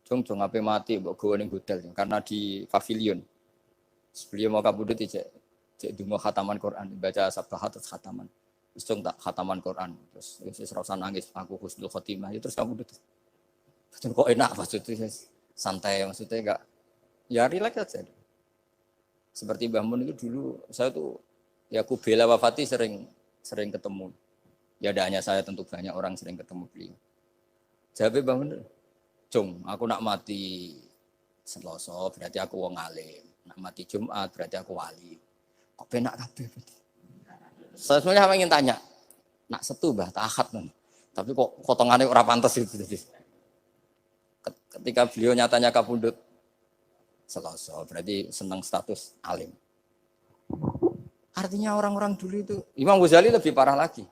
Jong ape mati mbok gowo ning hotel karena di pavilion. Beliau mau kapundhut cek dungo khataman Quran, baca sabbahat terus khataman. Terus tak khataman Quran, terus serasa nangis, aku husnul khotimah, terus kamu udah kok enak maksudnya, santai maksudnya enggak, ya relax aja. Seperti Mbah Mun itu dulu, saya tuh, ya aku bela wafati sering ketemu. Ya ada hanya saya tentu banyak orang sering ketemu beliau. Jawabnya Mbah Mun, Jong, aku nak mati Selasa berarti aku wong alim, nak mati Jumat berarti aku wali. Kok penak kabeh? Saya sebenarnya ingin tanya, nak setu Mbah tahat nih. Tapi kok potongannya ora pantes itu. Ketika beliau nyatanya kapundhut Selasa, berarti senang status alim. Artinya orang-orang dulu itu, Imam Ghazali lebih parah lagi.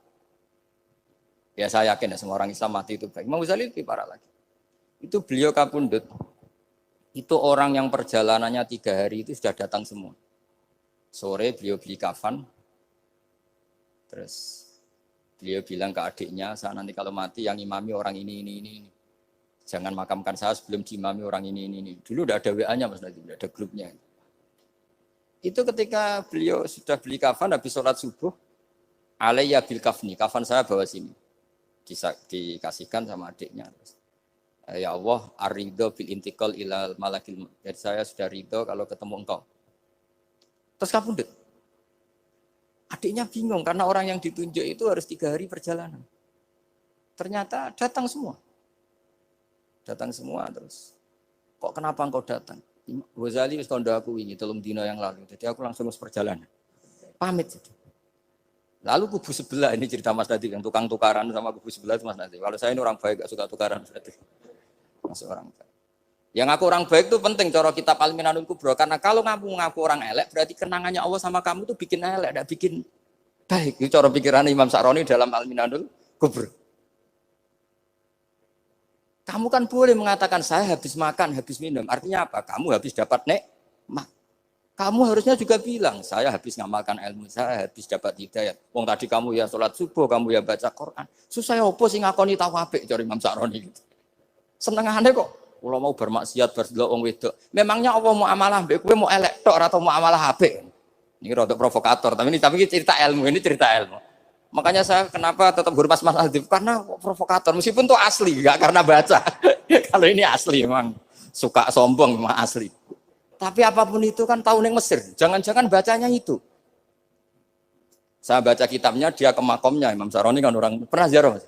Ya saya yakin ya semua orang Islam mati itu baik. Imam Ghazali lebih parah lagi. Itu beliau kapundhut, itu orang yang perjalanannya 3 hari itu sudah datang semua. Sore beliau beli kafan, terus beliau bilang ke adiknya, saya nanti kalau mati yang imami orang ini. Jangan makamkan saya sebelum diimami orang ini. Dulu udah ada WA-nya Mas Nabi, udah ada grupnya. Itu ketika beliau sudah beli kafan, habis sholat subuh, alayya bil kafni, kafan saya bawa sini. Dikasihkan sama adiknya. Ya Allah, ar-ridho bil intiqal ilal malakil. Jadi saya sudah ridho kalau ketemu engkau. Terus kapundhut. Adiknya bingung karena orang yang ditunjuk itu harus 3 hari perjalanan. Ternyata datang semua terus. Kok kenapa engkau datang? Ghazali wis tondo aku wingi 3 dina yang lalu. Jadi aku langsung perjalanan. Pamit. Lalu kubu sebelah ini cerita Mas Nadi yang tukang tukaran sama kubu sebelah itu Mas Nadi. Kalau saya ini orang baik gak suka tukaran berarti. Masuk orang baik. Yang aku orang baik itu penting cara kitab Al-Minanul Kubra karena kalau ngaku orang elek berarti kenangannya Allah sama kamu tuh bikin elek, enggak bikin baik. Itu cara pikiran Imam Sa'roni dalam Al-Minanul Kubra. Kamu kan boleh mengatakan saya habis makan, habis minum. Artinya apa? Kamu habis dapat nikmat. Kamu harusnya juga bilang saya habis ngamalkan ilmu, saya habis dapat hidayah. Wong tadi kamu ya sholat subuh, kamu ya baca Quran. Susah opo sing ngakoni tau apik cara Imam Sa'roni gitu. Senengane kok Kalau mau bermaksiat berdelok wong wedok. Memangnya Allah mau amalah mbek kowe mau elek tok atau mau amalah apik? Ini rada provokator, tapi ini cerita ilmu, ini cerita ilmu. Makanya saya kenapa tetap hormat Mas Adib karena provokator meskipun itu asli, enggak karena baca. Kalau ini asli memang suka sombong memang asli. Tapi apapun itu kan tahun yang Mesir. Jangan-jangan bacanya itu. Saya baca kitabnya dia ke makomnya Imam Saroni kan orang pernah ziarah.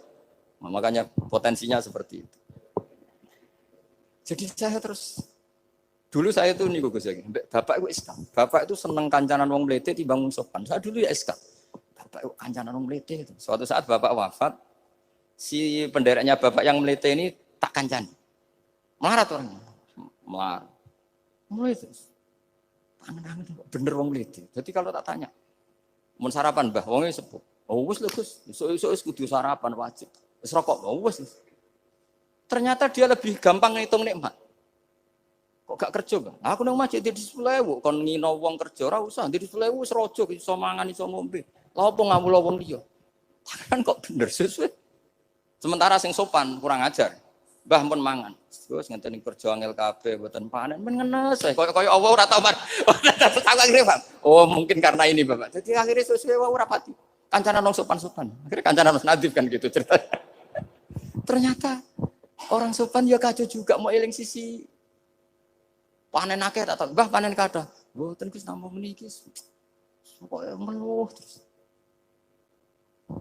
Makanya potensinya seperti itu. Jadi saya terus dulu saya tuh nih Gus ya, bapak itu SK. Bapak itu seneng kancanan wong mlete timbang wong sopan. Saya dulu ya SK. Bapak itu kancanan wong mlete itu. Suatu saat bapak wafat, si pendereknya bapak yang mlete ini tak kancani. Melarat orangnya. Melarat. Mulai terus. Tangan-tangan bener wong mlete. Jadi kalau tak tanya, mun sarapan Mbah, wonge sepuh. Oh wis lho Gus, esuk-esuk wis kudu sarapan wajib. Wis rokok, oh wis. Ternyata dia lebih gampang ngitung nikmat. Kok gak kerja, Bang? Aku nang masjid di 10.000, kon ngino wong kerja ora usah, di 10.000 wis raja iso mangan iso ngombe. Lha opo ngawula wong liya? Kan kok bener sesuai. Sementara sing sopan kurang ajar. Mbah pun mangan. Terus ngenteni kerja angel kabeh mboten panen men ngenes wae. Kaya Allah ora tau mar. Tak akhire, Bang. Oh, mungkin karena ini, Bapak. Jadi akhirnya sesuai wae ora pati. Kancanan wong sopan-sopan. Akhirnya kancanan Mas Nadif kan gitu ceritanya. Ternyata orang sopan ya kacau juga mau eling sisi panen akeh tak tahu. Mbah panen kathah. Mboten Gus namung meniki. Kok meluh terus.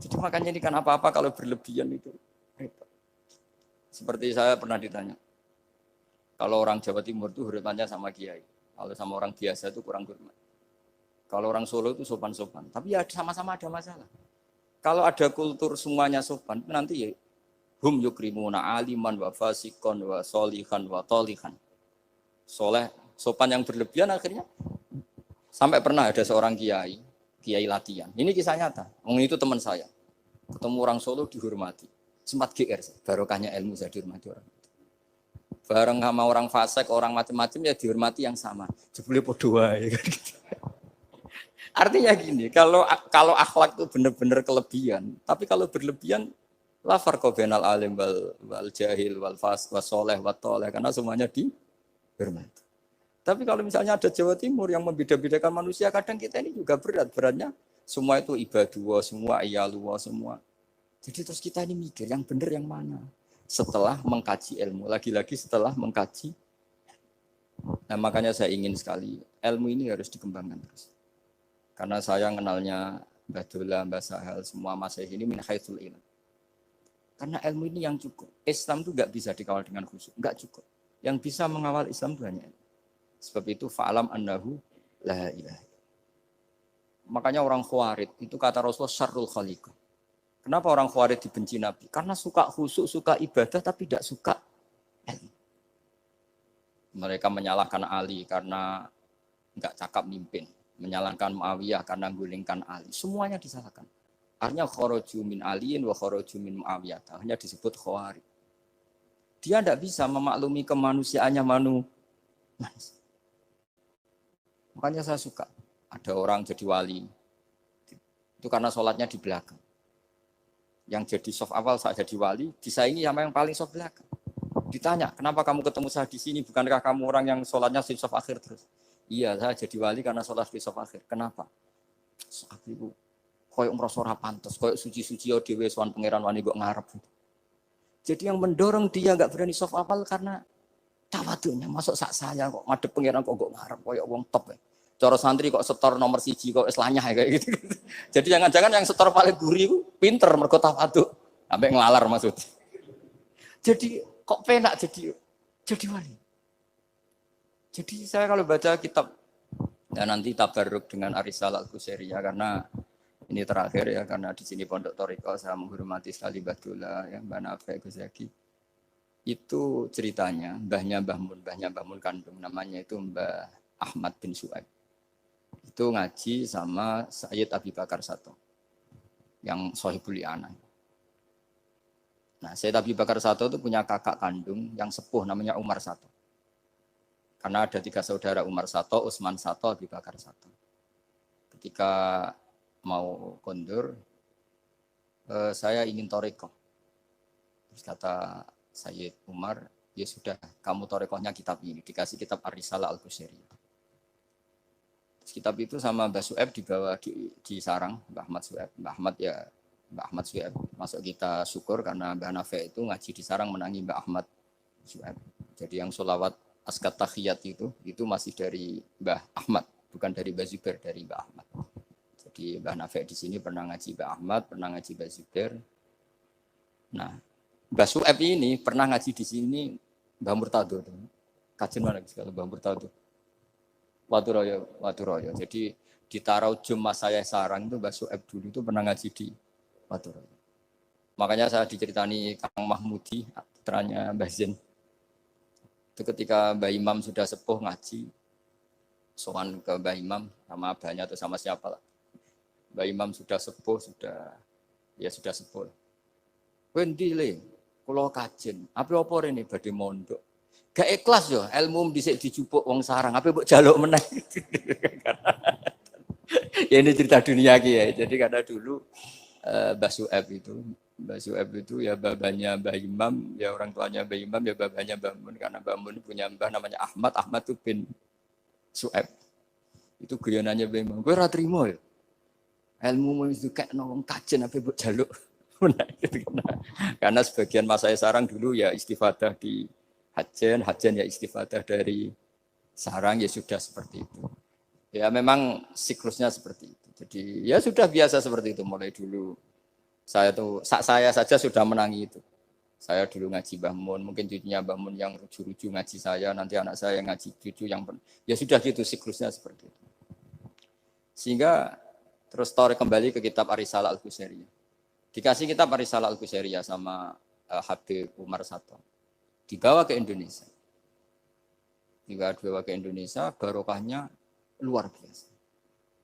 Jadi makanya ini kan apa-apa kalau berlebihan itu repot. Seperti saya pernah ditanya. Kalau orang Jawa Timur itu hormatnya sama kiai. Kalau sama orang biasa itu kurang hormat. Kalau orang Solo itu sopan-sopan. Tapi ya sama-sama ada masalah. Kalau ada kultur semuanya sopan, nanti ya hum yukrimuna aliman wa fasikon wa solihan wa tolihan. Soleh, sopan yang berlebihan akhirnya sampai pernah ada seorang kiai latihan. Ini kisah nyata. Itu teman saya. Ketemu orang Solo dihormati. Sempat GR, barokahnya ilmu saya dihormati orang. Bareng sama orang fasik, orang macam-macam ya dihormati yang sama. Jebule podo wae kan gitu. Artinya gini, kalau akhlak itu benar-benar kelebihan, tapi kalau berlebihan la farqa bainal alim wal jahil wal fas was soleh wat toleh karena semuanya dihormati. Tapi kalau misalnya ada Jawa Timur yang membeda-bedakan manusia, kadang kita ini juga beratnya semua itu ibadullah, semua iyalullah, semua. Jadi terus kita ini mikir yang benar yang mana? Setelah mengkaji ilmu, lagi-lagi setelah mengkaji. Nah makanya saya ingin sekali ilmu ini harus dikembangkan terus. Karena saya kenalnya Mbah Dola, Mbah Sahal, semua Masehi ini min haitsul ilm. Karena ilmu ini yang cukup. Islam itu enggak bisa dikawal dengan khusyuk, enggak cukup. Yang bisa mengawal Islam itu hanya ilmu. Sebab itu fa'alam annahu la ilaha. Makanya orang Khawarij itu kata Rasulullah syarrul khaliqah. Kenapa orang Khawarij dibenci Nabi? Karena suka khusyuk, suka ibadah tapi tidak suka ilmu. Mereka menyalahkan Ali karena enggak cakap mimpin, menyalahkan Muawiyah karena gulingkan Ali. Semuanya disalahkan. Artinya kharaju min aliin wa kharaju min Muawiyah. Hanya disebut Khawarij. Dia tidak bisa memaklumi kemanusiaannya manusia. Makanya saya suka ada orang jadi wali. Itu karena sholatnya di belakang. Yang jadi soft awal saat jadi wali, disaingi sama yang paling soft belakang. Ditanya, kenapa kamu ketemu saya di sini? Bukankah kamu orang yang sholatnya di soft akhir terus? Iya, saya jadi wali karena sholat di soft akhir. Kenapa? Aku itu koyok merasa ora pantes, koyok suci-suci dhewe sowan pangeran wani kok ngarep. Jadi yang mendorong dia enggak berani soft awal karena tawadhunya. Masuk sak saya kok madhep pangeran kok ngarep koyok wong top. Cara santri kok setor nomor 1 kok wis lanyah kayak gitu. Jadi jangan-jangan yang setor paling gurih itu pinter mergo tawadhu. Sampai ngelalar maksudnya. Jadi kok penak jadi wali. Jadi saya kalau baca kitab ya nanti tabarruk dengan Arisal Al-Qusairi ya karena ini terakhir ya karena di sini Pondok Thariqah saya menghormati sekali Badullah yang Mbah Nafi Gus Zaki. Itu ceritanya mbahnya Mbah Mun kandung namanya itu Mbah Ahmad bin Su'aib. Itu ngaji sama Sayyid Abi Bakar Sato yang Sohibul I'anah. Nah, Sayyid Abi Bakar Sato itu punya kakak kandung yang sepuh namanya Umar Sato. Karena ada 3 saudara Umar Sato, Utsman Sato, Abi Bakar Sato. Ketika mau kondur, saya ingin thariqah. Terus kata Sayyid Umar, Ya sudah, kamu torekohnya kitab ini. Dikasih kitab Ar-Risalah Al-Qusairiyah. Kitab itu sama Mbah Su'eb dibawa di sarang Mbah Ahmad Su'eb. Mbah Ahmad Su'eb. Masuk kita syukur karena Mbah Nafi itu ngaji di sarang menangi Mbah Ahmad Su'eb. Jadi yang sholawat askat tahiyat itu masih dari Mbah Ahmad, bukan dari Mbah Zubair, dari Mbah Ahmad. Jadi Mbah Nafi di sini pernah ngaji Mbah Ahmad, pernah ngaji Mbah Zubair. Nah, Mbah Su'eb ini pernah ngaji di sini Mbah Murtado. Kajian mana kalau Mbah Murtado? Waturoyo. Jadi di Taraujum Mas saya sarang itu Mbah Su'eb dulu itu pernah ngaji di Waturoyo. Makanya saya diceritani Kang Mahmudi, putranya Mbah Zain. Itu ketika Mbah Imam sudah sepuh ngaji, sowan ke Mbah Imam sama abahnya atau sama siapa lah. Mbah Imam sudah sepuh, sudah sepuh. Kowe ndi le? Kula kajen. Apa rene badhe mondok. Gak ikhlas yo, ilmu dhisik dijupuk wong sarang, apa mbok jaluk meneh. Ya ini cerita dunia ki ya. Jadi karena dulu Mbah Su'eb itu ya babanya Mbah Imam, ya orang tuanya Mbah Imam, ya babanya Mbah Mun, karena Mbah Mun punya mbah namanya Ahmad itu bin Su'eb. Itu guyonannya Mbah Imam. Kowe ora trimo ya. Ilmu itu kayak wong kajen apa mbok jaluk. Karena sebagian masa saya sarang dulu ya istifadah di hajen ya istifadah dari sarang, ya sudah seperti itu. Ya memang siklusnya seperti itu. Jadi ya sudah biasa seperti itu mulai dulu. Saya saja sudah menangi itu. Saya dulu ngaji Mbah Mun, mungkin cucunya Mbah Mun yang ruju-ruju ngaji saya, nanti anak saya yang ngaji cucu yang ya sudah gitu siklusnya seperti itu. Sehingga terus tarik kembali ke kitab Ar-Risalah Al-Qusairiyah. Dikasih kitab Ar-Risalah Al-Qusairiyah sama Habib Umar Sato. Dibawa ke Indonesia. Barokahnya luar biasa.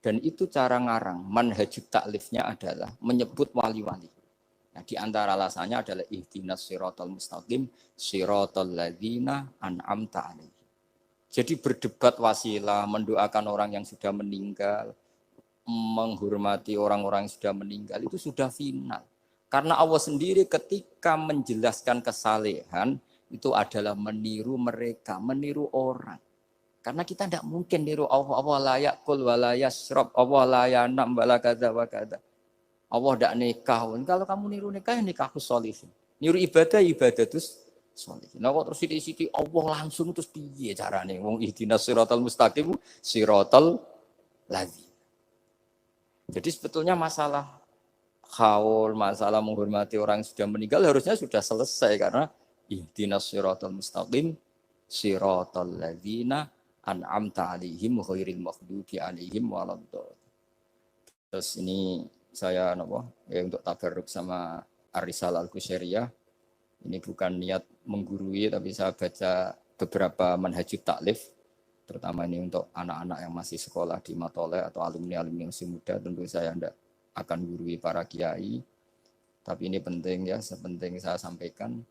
Dan itu cara ngarang, manhajut taklifnya adalah menyebut wali-wali. Nah, di antara alasannya adalah ihdinas siratal mustaqim, siratal ladzina an'amta alaihim. Jadi berdebat wasilah, mendoakan orang yang sudah meninggal, menghormati orang-orang yang sudah meninggal itu sudah final. Karena Allah sendiri ketika menjelaskan kesalehan itu adalah meniru mereka, meniru orang. Karena kita tidak mungkin niru Allah la yakul wa la yasrob, Allah la yanam wa la kada wa kada. Allah tidak nikah. Kalau kamu niru nikah, ya nikahku sholihin. Niru ibadah terus sholihin. Nah kok terus sithik-sithik Allah langsung terus piye carane? Wong ihdinas siratal mustaqim, siratal ladzina. Jadi sebetulnya masalah haul, masalah menghormati orang yang sudah meninggal harusnya sudah selesai karena ihdinas siratal mustaqim siratal ladzina an'amta 'alaihim ghairil maghdubi 'alaihim waladdallin. Terus ini saya untuk tabarruk sama Ar-Risalah Al-Qusairiyah. Ini bukan niat menggurui tapi saya baca beberapa manhajut taklif. Terutama ini untuk anak-anak yang masih sekolah di Matoleh atau alumni-alumni yang masih muda, tentu saya tidak akan gurui para kiai. Tapi ini penting ya, sepenting saya sampaikan.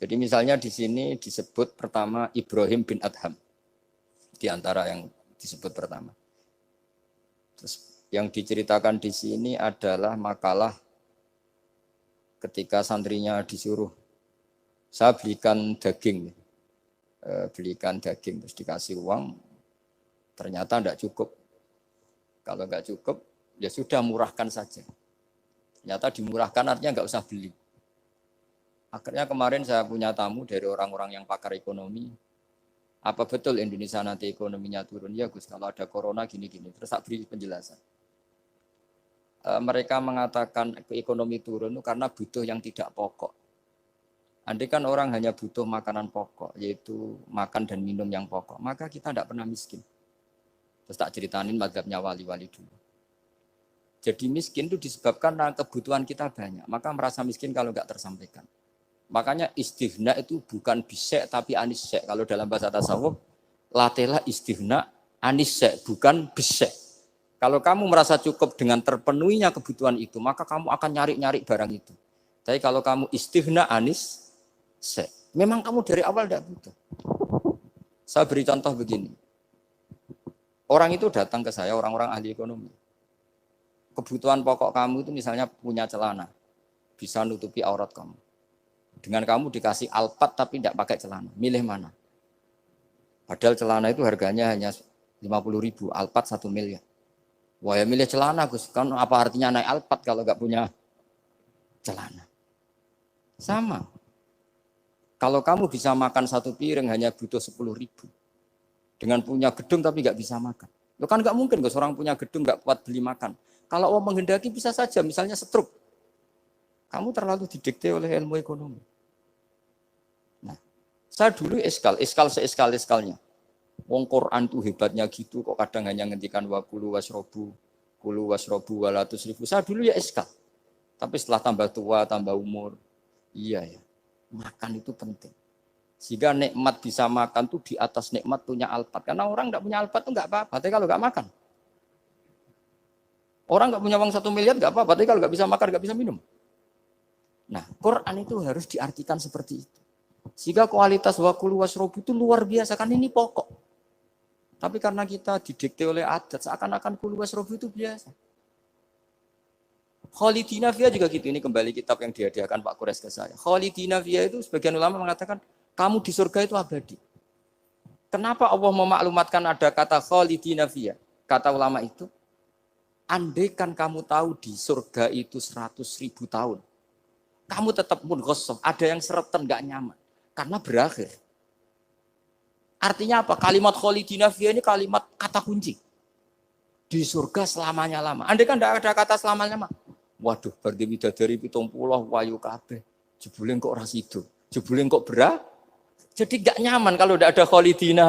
Jadi misalnya di sini disebut pertama Ibrahim bin Adham. Di antara yang disebut pertama. Terus yang diceritakan di sini adalah makalah ketika santrinya disuruh, saya belikan daging terus dikasih uang, ternyata tidak cukup. Kalau nggak cukup, ya sudah murahkan saja. Ternyata dimurahkan artinya nggak usah beli. Akhirnya kemarin saya punya tamu dari orang-orang yang pakar ekonomi. Apa betul Indonesia nanti ekonominya turun? Ya Gus, kalau ada corona gini-gini. Terus saya beri penjelasan. Mereka mengatakan ekonomi turun itu karena butuh yang tidak pokok. Andai kan orang hanya butuh makanan pokok, yaitu makan dan minum yang pokok, maka kita tidak pernah miskin. Terus tak ceritainin mazhabnya wali-wali dulu. Jadi miskin itu disebabkan karena kebutuhan kita banyak, maka merasa miskin kalau nggak tersampaikan. Makanya istighna itu bukan bisek tapi anisek. Kalau dalam bahasa tasawuf, latela istighna anisek, bukan bisek. Kalau kamu merasa cukup dengan terpenuhinya kebutuhan itu, maka kamu akan nyari-nyari barang itu. Tapi kalau kamu istighna anis, memang kamu dari awal tidak butuh. Saya beri contoh begini. Orang itu datang ke saya, orang-orang ahli ekonomi. Kebutuhan pokok kamu itu misalnya punya celana, bisa nutupi aurat kamu. Dengan kamu dikasih Alphard tapi tidak pakai celana. Milih mana? Padahal celana itu harganya hanya 50.000, Alphard 1 miliar. Wah ya milih celana Gus, kan apa artinya naik Alphard kalau nggak punya celana? Sama. Kalau kamu bisa makan satu piring hanya butuh 10.000. Dengan punya gedung tapi nggak bisa makan. Lo kan nggak mungkin Gus, orang punya gedung nggak kuat beli makan. Kalau Allah menghendaki bisa saja, misalnya stroke. Kamu terlalu didikte oleh ilmu ekonomi. Nah, saya dulu iskal seeskal-eskalnya. Wong Quran tuh hebatnya gitu, kok kadang hanya ngendikan wa kulu wasrobu walatus ribu. Saya dulu ya iskal. Tapi setelah tambah tua, tambah umur, iya ya, makan itu penting. Sehingga nikmat bisa makan tuh di atas nikmat punya Alphard. Karena orang nggak punya Alphard tuh nggak apa-apa, tapi kalau nggak makan. Orang nggak punya uang 1 miliar nggak apa-apa, tapi kalau nggak bisa makan, nggak bisa minum. Nah, Quran itu harus diartikan seperti itu. Sehingga kualitas wakulu wasrobu itu luar biasa, kan ini pokok. Tapi karena kita didikte oleh adat, seakan-akan kulu wasrobu itu biasa. Khalidina Fiyah juga gitu, ini kembali kitab yang dihadiahkan Pak Kures ke saya. Khalidina Fiyah itu sebagian ulama mengatakan, kamu di surga itu abadi. Kenapa Allah memaklumatkan ada kata Khalidina Fiyah? Kata ulama itu, andaikan kamu tahu di surga itu 100.000 tahun, kamu tetap munghasab, ada yang seretan, gak nyaman. Karena berakhir. Artinya apa? Kalimat Khalidina Fiyah ini kalimat kata kunci. Di surga selamanya lama. Andaikan tidak ada kata selamanya lama. Waduh, berarti bidadari 70 wayu kabeh. Jebule kok ora sido. Jebule kok berat. Jadi gak nyaman kalau tidak ada Khalidina.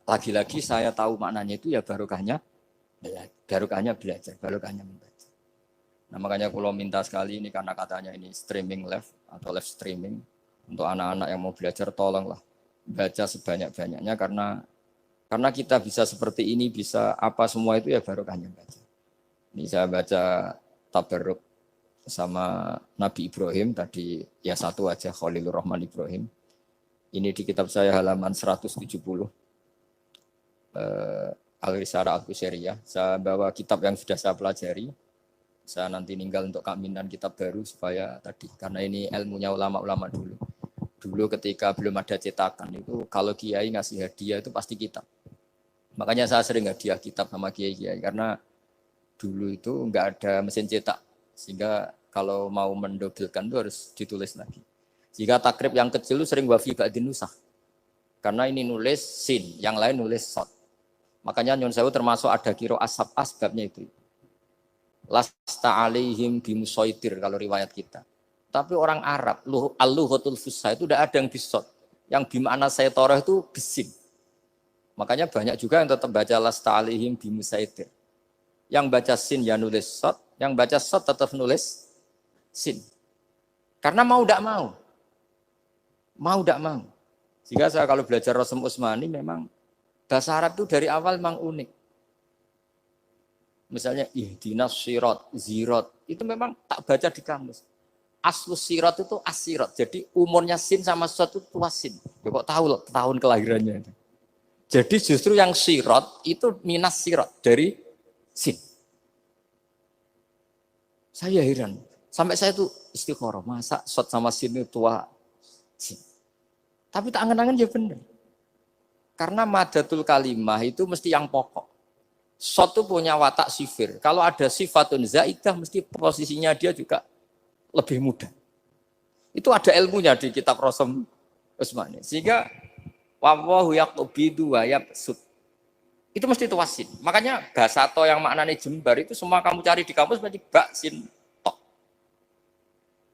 Lagi-lagi saya tahu maknanya itu ya barokahnya belajar, barokahnya membaca. Nah makanya kalau minta sekali ini karena katanya ini streaming live atau live streaming untuk anak-anak yang mau belajar tolonglah baca sebanyak-banyaknya karena kita bisa seperti ini, bisa apa semua itu ya barokahnya baca. Ini saya baca Tabarruk sama Nabi Ibrahim tadi ya satu aja Khalilur Rahman Ibrahim. Ini di kitab saya halaman 170. Al-Risalah Al-Qusairiyah. Saya bawa kitab yang sudah saya pelajari. Saya nanti ninggal untuk kaminan kitab baru supaya tadi karena ini ilmunya ulama-ulama dulu. Dulu ketika belum ada cetakan itu kalau kiai ngasih hadiah itu pasti kitab. Makanya saya sering hadiah kitab sama kiai-kiai karena dulu itu enggak ada mesin cetak sehingga kalau mau mendobelkan itu harus ditulis lagi. Jika takrib yang kecil itu sering wafi ba'din nusakh. Karena ini nulis sin, yang lain nulis sod. Makanya Nyun Sewu termasuk ada kiro asab asbabnya itu. Lasta alaihim bimusaitir kalau riwayat kita. Tapi orang Arab, al-lughatul fusha itu tidak ada yang bisod. Yang bimana saya toroh itu bisin. Makanya banyak juga yang tetap baca lasta alaihim bimusaitir. Yang baca sin ya nulis sod, yang baca sod tetap nulis sin. Karena mau tidak mau. Mau tidak mau. Sehingga saya kalau belajar Rasul Utsmani memang bahasa Arab itu dari awal memang unik. Misalnya ihdinas sirat, zirat, itu memang tak baca di kamus. Aslus sirat itu asirat. Jadi umurnya sin sama sod itu tua sin. Ya, kok tahu loh tahun kelahirannya. Jadi justru yang sirat itu minas sirat dari sin. Saya heran. Sampai saya tuh istikharah. Masa sod sama sin itu tua sin. Tapi tak angen-angen ya benar. Karena madatul kalimah itu mesti yang pokok. Sod itu punya watak sifir. Kalau ada sifatun zaidah mesti posisinya dia juga lebih mudah. Itu ada ilmunya di kitab Rasul Utsmani. Sehingga wallahu yaqbidu wa yabsut. Itu mesti tuasin. Makanya bahasa to yang maknanya jembar itu semua kamu cari di kamus mesti baksin to.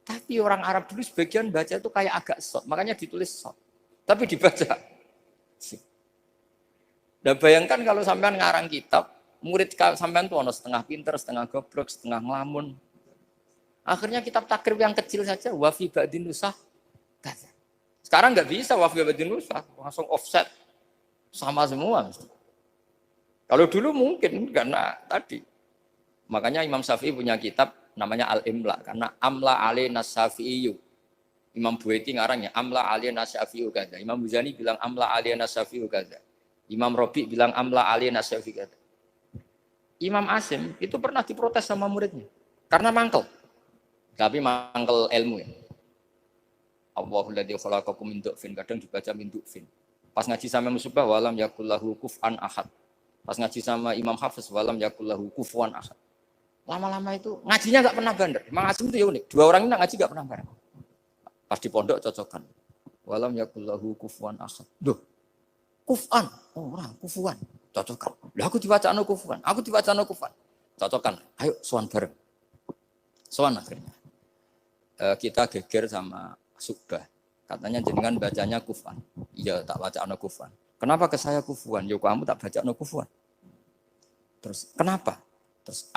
Tapi orang Arab dulu sebagian baca itu kayak agak sod. Makanya ditulis sod. Tapi dibaca. Dan bayangkan kalau sampean ngarang kitab, murid sampean tuh ono setengah pinter, setengah goblok, setengah ngelamun. Akhirnya kitab takrib yang kecil saja wafi ba'din nusakh. Sekarang nggak bisa wafi ba'din nusakh, langsung offset sama semua. Kalau dulu mungkin karena tadi. Makanya Imam Syafi'i punya kitab namanya Al-Imla karena amla alaina Syafi'i. Imam Buaiti ngarangnya amla alaina Syafi'i kaza. Imam Muzani bilang amla alaina Syafi'i kaza. Imam Rabi bilang amla alaina Syafi'i kaza. Imam Asim itu pernah diprotes sama muridnya karena mangkel. Tapi mangkel ilmu ya. Allahul ladzi khalaqakum min du'fin, kadang dibaca min du'fin. Pas ngaji sama musybah walam yakullahu kufuwan ahad. Pas ngaji sama Imam Hafiz walam yakullahu kufuwan ahad. Lama-lama itu ngajinya enggak pernah bandar. Imam Asim itu ya unik. Dua orang ini ngaji enggak pernah bareng. Pas di pondok cocokan. Walam yakullahu kufuwan ahad. Duh. Kufan, orang kufuan. Cocokan. Lah aku diwacana kufuan. Aku diwacana kufuan. Cocokan. Ayo sowan bareng. Sowan akhirnya. Kita geger sama Subah. Katanya jenengan bacanya kufan. Iya, tak baca ana kufan. Kenapa ke saya kufuan? Yo kamu tak baca ana kufan. Terus kenapa? Terus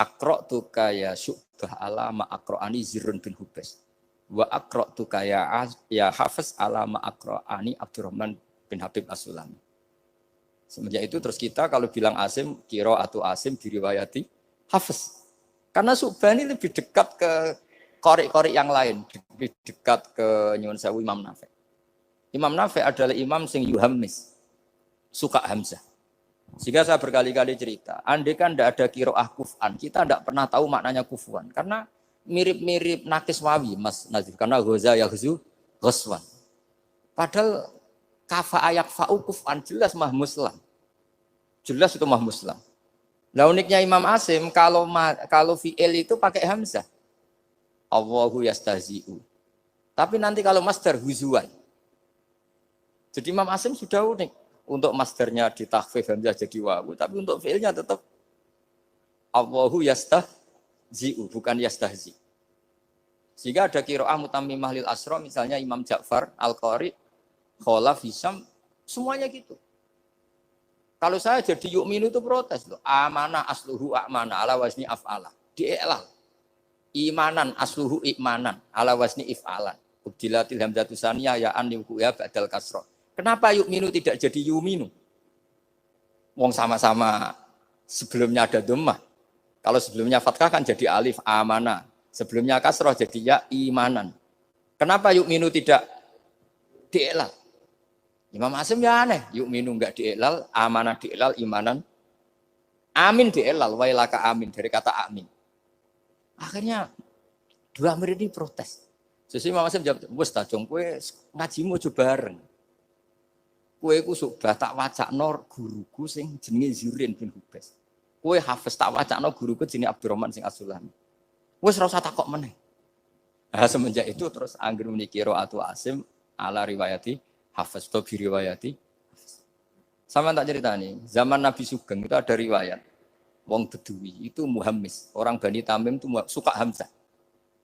tu kaya Subah ala ma aqra'ani Zirrun bin Hubais. Wa tu kaya ya Hafiz ala ma aqra'ani Abdurrahman bin Habib As-Sulami. Semenjak itu terus kita kalau bilang Asim, Kiro atau Asim diriwayati Hafiz. Karena Subah ini lebih dekat ke qori-qori yang lain, lebih dekat ke Nyuwun Sewu Imam Nafi'. Imam Nafi' adalah imam sing yuhammis, suka Hamzah. Sehingga saya berkali-kali cerita, andai kan tidak ada qiraah kuf'an, kita tidak pernah tahu maknanya kufuan. Karena mirip-mirip nakis wawi, Mas Nazif. Karena ghoza yaghzu ghoswan. Padahal kafa ayak fa'u kuf'an jelas mah muslam. Jelas itu mah muslam. Nah uniknya Imam Asim, kalau fi'il itu pakai Hamzah. Allahu yastahzi'u. Tapi nanti kalau masdar huzuan. Jadi Imam Asim sudah unik. Untuk masdarnya ditakhfif hamzah jadi wawu. Tapi untuk fi'ilnya tetap Allahu yastahzi'u. Bukan yastahzi. Sehingga ada qiraah mutammimah lil asra. Misalnya Imam Ja'far, Al-Qari, Khalaf, Hisam. Semuanya gitu. Kalau saya jadi yu'minu itu protes. Loh. Amanah asluhu a'manah ala wazni af'alah. Di'elal. Imanan asluhu ikmanan ala wasni if'alan. Ubdilatil hamzatu saniyah ya an yukuya ba'dal kasra. Kenapa yu'minu tidak jadi yu'minu? Wong sama-sama sebelumnya ada dhammah. Kalau sebelumnya fathah kan jadi alif amana. Sebelumnya kasrah jadi ya imanan. Kenapa yu'minu tidak di'elal? Imam Asim ya aneh. Yu'minu enggak di'elal, amanah di'elal, imanan. Amin di'elal, wailaka amin. Dari kata amin. Akhirnya dua murid ini protes. Sesuai Imam Asim jawab, wes tajong kue ngajimu coba bareng. Kue ku subah tak wacakno guruku sing jenenge Zirrun bin Hubais. Kue Hafiz tak wacakno guruku jenenge Abdurrahman sing As-Sulami. Wes ora usah takok meneh. Nah, semenjak itu terus anggere muni qiraatu Asim ala riwayati Hafiz to bi riwayati. Sama tak ceritani, zaman Nabi Sugeng itu ada riwayat. Wong Bedui itu muhammis, orang Bani Tamim itu suka Hamzah.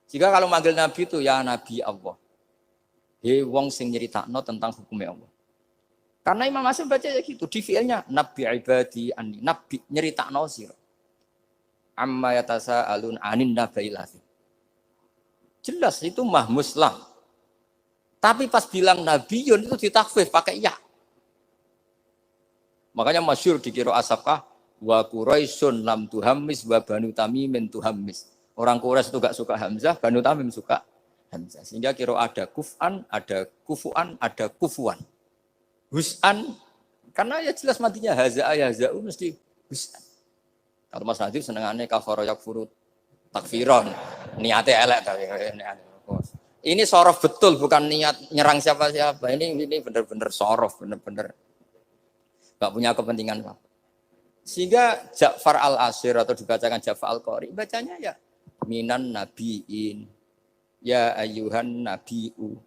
Jika kalau manggil Nabi itu ya Nabi Allah. He wong sing nyeritakno tentang hukumnya Allah. Karena Imam Asim baca ya gitu, di fi'ilnya Nabi ibadi anni, Nabi nyeritakno sira. Amma yatasaalun anin nabailahi. Jelas itu mah muslam. Tapi pas bilang nabiyun itu ditakfif pakai ya. Makanya masyhur dikira asapkah wa Quraisyun lam tuhammis wa Banu Tamimin tuhammis. Orang Quraisy itu enggak suka Hamzah, Banu Tamim suka Hamzah. Sehingga kira ada kuf'an, ada kufu'an, ada kufuan. Hus'an karena ya jelas matinya haza ayazau mesti hus'an. Kalau Mas Nadif senengane kafara yakfuru takfiron. Niate elek tapi ini sorof betul bukan niat nyerang siapa-siapa. Ini benar-benar sorof, benar-benar enggak punya kepentingan apa. Sehingga Ja'far al-Asir atau dibacakan Ja'far al-Qari bacanya ya minan nabiin ya ayyuhan nabiu.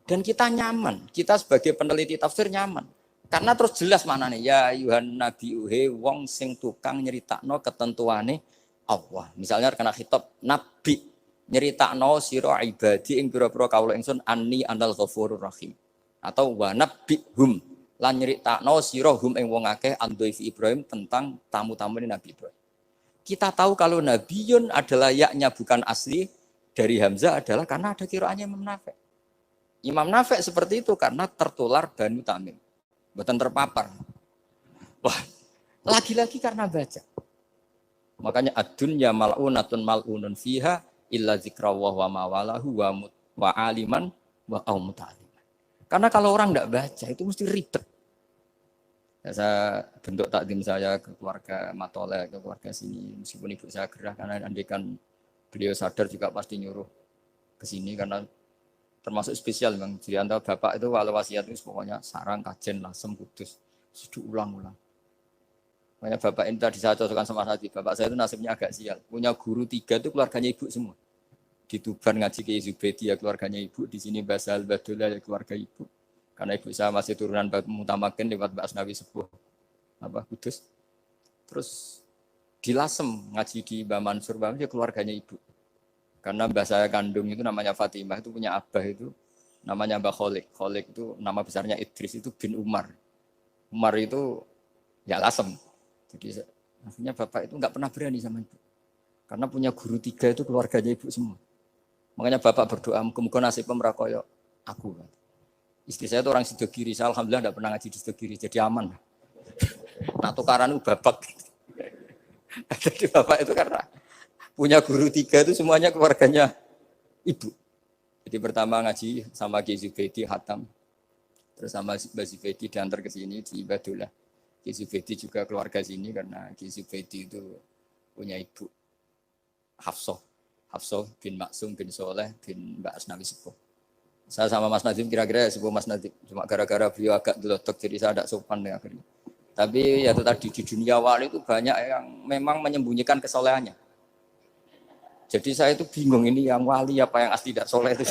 Dan kita nyaman, kita sebagai peneliti tafsir nyaman. Karena terus jelas maknanya ya ayyuhan nabiu he wong sing tukang nyeritakno ketentuane Allah. Misalnya kena khitab nabi nyeritakno sira ibadi ing pira-pira kawula ingsun anni anal ghafurur rahim. Atau wa nabbihum lan nyeritakno sira hum ing wong akeh andhaifi Ibrahim tentang tamu-tamu Nabi Ibrahim. Kita tahu kalau nabiyun adalah yaknya bukan asli dari Hamzah adalah karena ada qiraahnya Imam Nafi'. Imam Nafi' seperti itu karena tertular Banu Tamim. Mboten terpapar. Wah, lagi-lagi karena baca. Makanya ad-dunya mal'unatun mal'unun fiha illa zikrawah wa mawalahu wa aliman wa qaumuta'alim. Karena kalau orang tidak baca itu mesti ribet. Ya, saya bentuk takdim saya ke keluarga Matoleh, ke keluarga sini. Meskipun ibu saya gerah karena andikan beliau sadar juga pasti nyuruh ke sini karena termasuk spesial memang. Di antara bapak itu walau wasiat itu pokoknya sarang, kajen, lasem, kudus. Diulang-ulang. Makanya bapak ini tadi saya cocokkan sama Nabi. Bapak saya itu nasibnya agak sial. Punya guru 3 itu keluarganya ibu semua. Di Tuban ngaji ke Zubedi ya keluarganya ibu. Di sini Mbak Sahal Badullah ya keluarga ibu. Karena ibu saya masih turunan Mutamakin lewat Mbak Asnawi Sepuh. Kudus. Terus di Lasem ngaji di Mbak Mansur. Mbak Mansur keluarganya ibu. Karena Mbak saya kandung itu namanya Fatimah. Itu punya abah itu namanya Mbak Kholik. Kholik itu nama besarnya Idris itu bin Umar. Umar itu ya Lasem. Jadi maksudnya bapak itu nggak pernah berani sama ibu. Karena punya guru 3 itu keluarganya ibu semua. Makanya bapak berdoa, muka-muka nasib merakoyok aku. Istri saya itu orang Sidogiri, saya alhamdulillah tidak pernah ngaji di Sidogiri, jadi aman. Nah tukaran itu bapak. Jadi bapak itu karena punya guru 3 itu semuanya keluarganya ibu. Jadi pertama ngaji sama Ki Zubedi Hatam, terus sama Mbak Zubedi diantar ke sini di Badullah. Ki Zubedi juga keluarga sini karena Ki Zubedi itu punya ibu Hafsah bin Maksum bin Soleh bin Mbak Asnawi Sepuh. Saya sama Mas Nadim kira-kira sepuh Mas Nadim. Cuma gara-gara beliau agak gelotok jadi saya tidak sopan ya akhirnya. Tapi ya itu tadi di dunia wali itu banyak yang memang menyembunyikan kesolehannya. Jadi saya itu bingung ini yang wali apa yang asli tidak soleh itu.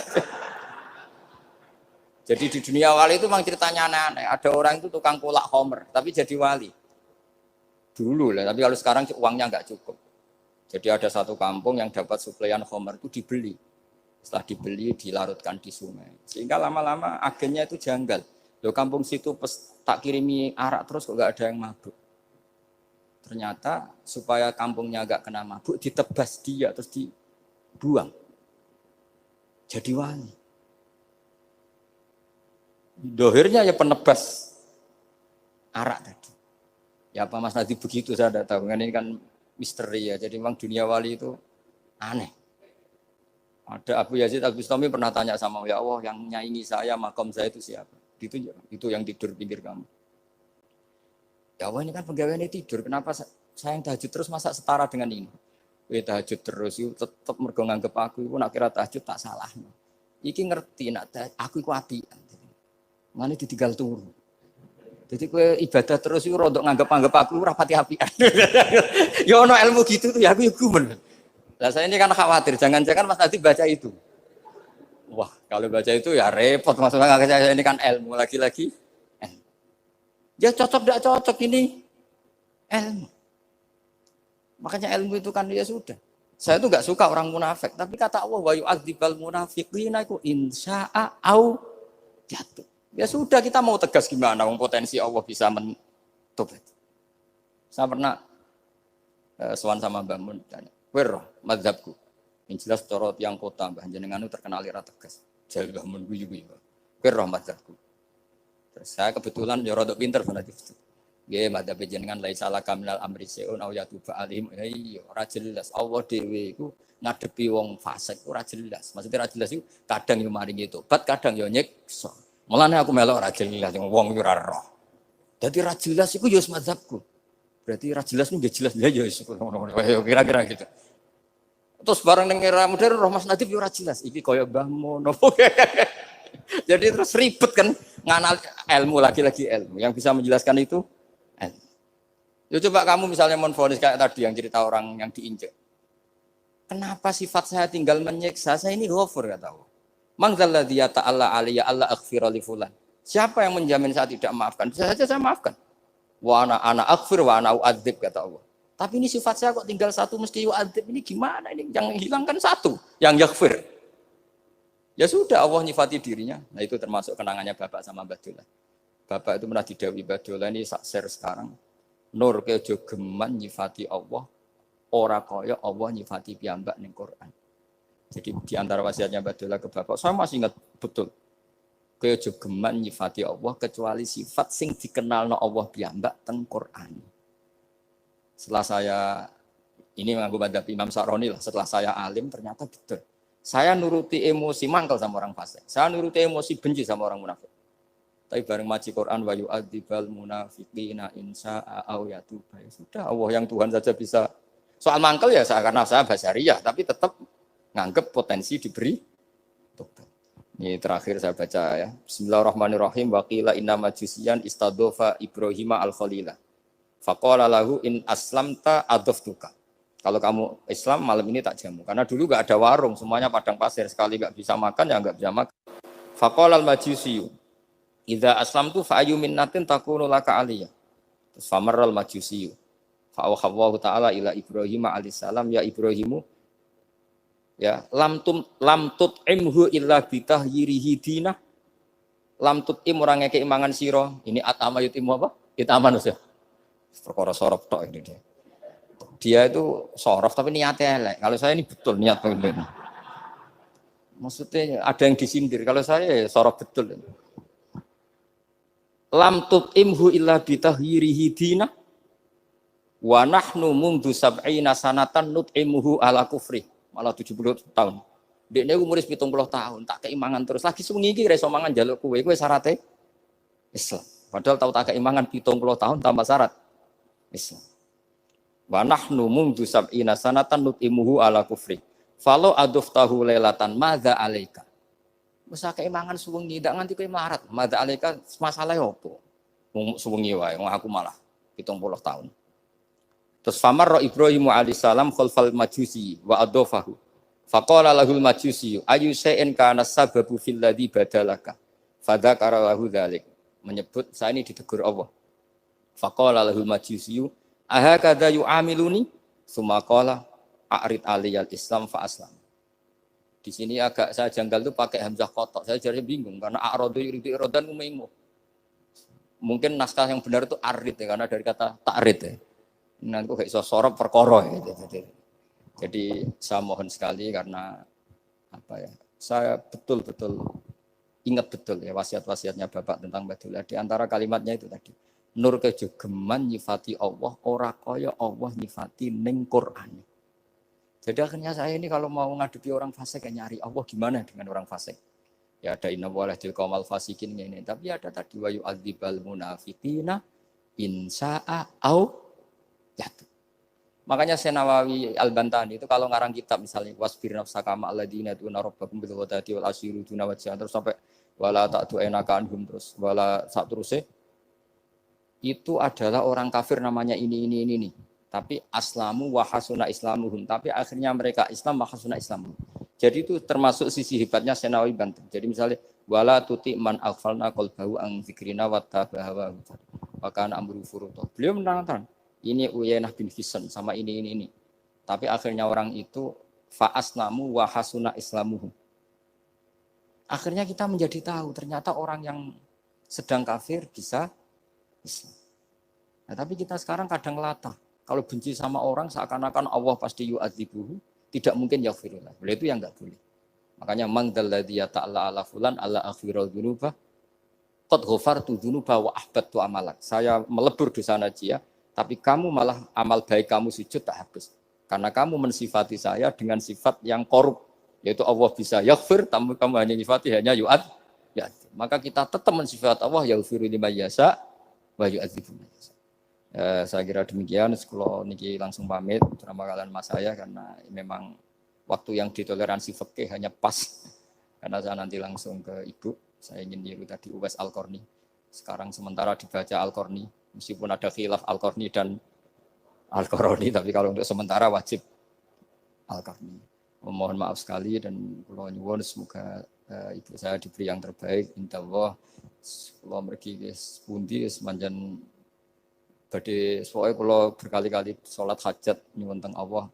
Jadi di dunia wali itu memang ceritanya aneh-aneh. Ada orang itu tukang kolak homer, tapi jadi wali. Dulu lah, tapi kalau sekarang uangnya nggak cukup. Jadi ada satu kampung yang dapat suplaian homer itu dibeli. Setelah dibeli, dilarutkan di sungai. Sehingga lama-lama agennya itu janggal. Loh kampung situ tak kirimi arak terus kok nggak ada yang mabuk. Ternyata supaya kampungnya nggak kena mabuk, ditebas dia terus dibuang. Jadi wali. Dohirnya ya penebas arak tadi. Ya apa Mas Nadi begitu saya tidak tahu. Ini kan misteri ya. Jadi memang dunia wali itu aneh. Ada Abu Yazid Al-Bustami pernah tanya sama ya Allah yang nyaingi saya makom saya itu siapa? Itu yang tidur pinggir kamu. Ya Allah ini kan pegawainya tidur. Kenapa saya yang tahajud terus masa setara dengan ini? Tahajud terus itu tetap mergo nganggep aku itu nak kira tahajud tak salah. Iki ngerti nak aku iku apian. Ngene ditinggal turu. Jadi kowe ibadah terus iku rodok nganggep aku ora pati apian. Ya ono ilmu gitu tuh ya aku gumen. Lah saya ini kan khawatir jangan-jangan Mas Nadi baca itu. Wah, kalau baca itu ya repot maksudnya saya ini kan ilmu lagi-lagi. Ya cocok tidak cocok ini ilmu. Makanya ilmu itu kan ya sudah. Saya itu enggak suka orang munafik, tapi kata Allah wa yu'adzibal munafiqina iku insya'a au jatuh. Ya sudah kita mau tegas gimana potensi Allah bisa mentobat. Saya pernah sowan sama Mbah Mun tanya, "Wer mazhabku?" Yang jelas corot yang kota Mbah jenengan itu terkenal ira tegas. Jadi Mbah Mun guyu-guyu. "Wer mazhabku?" Terus saya kebetulan ya rada pinter fanatik. Nggih mazhab jenengan lai salah kaminal amri seun au yatuba alim. Iya ora jelas Allah dhewe iku ngadepi wong fasik ora jelas. Maksudnya ora jelas iku kadang yo maringi tobat, kadang yo nyiksa. Mulane aku melok ra jelas wong iki ora roh. Dadi ra jelas iku ya mazhabku. Berarti ra jelas nggih jelas ya ya kira-kira gitu. Terus bareng ning era modern roh Mas Nadif ya ora jelas. Iki kaya Mbah Mun. Jadi terus ribet kan nganal ilmu lagi-lagi ilmu. Yang bisa menjelaskan itu ilmu. Ya coba kamu misalnya menfonis kayak tadi yang cerita orang yang diinjek. Kenapa sifat saya tinggal menyiksa? Saya ini ghafur kata Allah. Man dzalladzi yata'alla alayya alla aghfira li fulan. Siapa yang menjamin saya tidak maafkan? Bisa saja saya maafkan. Wa ana aghfir wa ana u'adzib kata Allah. Tapi ini sifat saya kok tinggal satu mesti u'adzib. Ini gimana ini? Yang hilangkan satu, yang yaghfir. Ya sudah Allah nyifati dirinya. Nah itu termasuk kenangannya Bapak sama Badullah. Bapak itu pernah didhawuhi Badullah ini sakser sekarang. Nur kejo geman nyifati Allah. Ora kaya Allah nyifati piyambak ning Quran. Jadi di antara wasiatnya Badullah ke Bapak, saya masih ingat betul. Kejo geman nyifati Allah kecuali sifat sing dikenalno Allah piyambak teng Quran. Setelah saya ini mengaku madhab Imam Sa'roni lah, setelah saya alim ternyata betul. Saya nuruti emosi mangkel sama orang fasik. Saya nuruti emosi benci sama orang munafik. Tapi bareng maji Quran wa yu'adzibal munafiqina insya'a au yatuba. Ya sudah Allah yang Tuhan saja bisa. Soal mangkel ya saya karena saya basyariyah tapi tetap nganggep potensi diberi Ini terakhir saya baca ya. Bismillahirrahmanirrahim. Wa qila inna majusiyan istadofa Ibrahim al-Khalila. Faqala lahu in aslamta adoftuka. Kalau kamu Islam malam ini tak jamu. Karena dulu enggak ada warung, semuanya padang pasir. Sekali enggak bisa makan ya enggak bisa makan. Faqala al-majusiyu idza aslamtu fa ayyu minnatin takunu laka aliyah. Terus famarral majusiyu. Fa awhallahu ta'ala ila Ibrahim alaihissalam ya Ibrahimu ya lam tut'imhu illa bitahyirihi dinah lam tut'im orang ngeke imangan sira ini atama yutimu apa itaman ya perkara sorof tok ini dia itu sorof tapi niatnya elek kalau saya ini betul niat begini maksudnya ada yang disindir kalau saya sorof betul lam tut'imhu illa bitahyirihi dinah wa nahnu mundu sab'ina sanatan nut'imuhu ala kufri malah 70 tahun. Dekne umur 70 tahun, tak keimangan terus. Lagi sewengi iki ra iso mangan njaluk kowe syaratnya Islam. Padahal tahu tak keimangan 70 tahun tanpa syarat Islam. Wa nahnu mundu sab'ina sanatan nutimuhu ala kufri. Falo aduftahu lailatan madza alaika. Wis keimangan sewengi ndak nganti kowe melarat. Madza alaika masalah opo? Wong sewengi wae, wong aku malah 70 tahun. Terus famar Ibrahim alaihissalam khalfal majusi wa adofahu. Faqala lahul majusi ayu shay'in kana sababu fil ladzi badalaka. Fadzakara lahu dzalik. Menyebut saya ini ditegur Allah. Faqala lahul majusi ahakadza yu'amiluni? Tsumma qala a'rid aliyal islam fa aslam. Di sini agak saya janggal itu pakai hamzah kotok. Saya jadi bingung karena a'radu yuridu iradan umaimu. Mungkin naskah yang benar itu arid ya karena dari kata ta'rid ya. Nanti kok iso sorop perkara gitu. Jadi saya mohon sekali karena apa ya? Saya betul-betul ingat betul ya wasiat-wasiatnya Bapak tentang Badullah. Di antara kalimatnya itu tadi. Nur kejogeman nyifati Allah ora kaya Allah nyifati ning Quran. Jadi akhirnya saya ini kalau mau ngadepi orang fasik ya nyari Allah gimana dengan orang fasik. Ya ada inna walahil qaumal fasikin ini, tapi ada tadi wa yu'adzibal munafiqina in sa'a au jatuh. Makanya Senawawi Al-Bantani itu kalau ngarang kitab misalnya wasbir nafsaka ma alladziina yad'una rabbahum bil ghadati wal ashiru duna wajhan terus sampai wala ta'tu enaka anhum terus wala sak terusé itu adalah orang kafir namanya ini. Tapi aslamu wa hasuna islamuhum. Tapi akhirnya mereka Islam wa hasuna islamuhum. Jadi itu termasuk sisi hebatnya Senawawi Banten. Jadi misalnya wala tuti man aghfalna qalbahu an dzikrina wa tabaha wa kana amru furuta. Beliau menerangkan ini Uyainah bin Hisn sama ini. Tapi akhirnya orang itu fa'aslamu wa hasuna islamuhum. Akhirnya kita menjadi tahu ternyata orang yang sedang kafir bisa Islam. Nah, tapi kita sekarang kadang latah. Kalau benci sama orang seakan-akan Allah pasti yu'adzibuhu, tidak mungkin yaghfirullah. Boleh itu yang enggak boleh. Makanya man dzalladzi yata'alla ala fulan alla aghfirul dzunuba qad ghafartu dzunuba wa ahbattu amalak. Saya melebur dosa najia, tapi kamu malah amal baik kamu sujud tak habis. Karena kamu mensifati saya dengan sifat yang korup. Yaitu Allah bisa yaghfir, kamu hanya sifati hanya yu'ad. Ya. Maka kita tetap mensifat Allah yaghfiru liman yasha wa yu'adzibu man yasha. Saya kira demikian. Kalau niki langsung pamit bersama kalian mas saya karena memang waktu yang ditoleransi fikih hanya pas. Karena saya nanti langsung ke ibu. Saya ingin niru tadi Uwais Al-Qarni. Sekarang sementara dibaca Al-Qarni. Meskipun ada khilaf Al-Qarni dan Al-Qarni, tapi kalau untuk sementara wajib Al-Qarni. Mohon maaf sekali dan kula nyuwun semoga ibu saya diberi yang terbaik. Insyaallah kula mergi wis pundi wis manjen badhe pokoke kula berkali-kali salat hajat nyuwun teng Allah.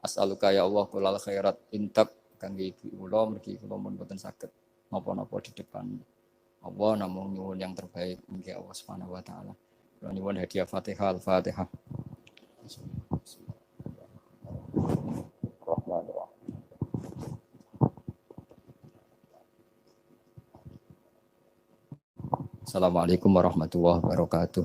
As'aluka ya Allah kulal khairat intak kangge ibu kula mergi kula mun boten saged napa-napa di depan Allah namung nyuwun yang terbaik mugi Allah Subhanahu wa taala. Kula nyuwun hadiah Fatihah Al-Fatihah. Assalamualaikum warahmatullahi wabarakatuh.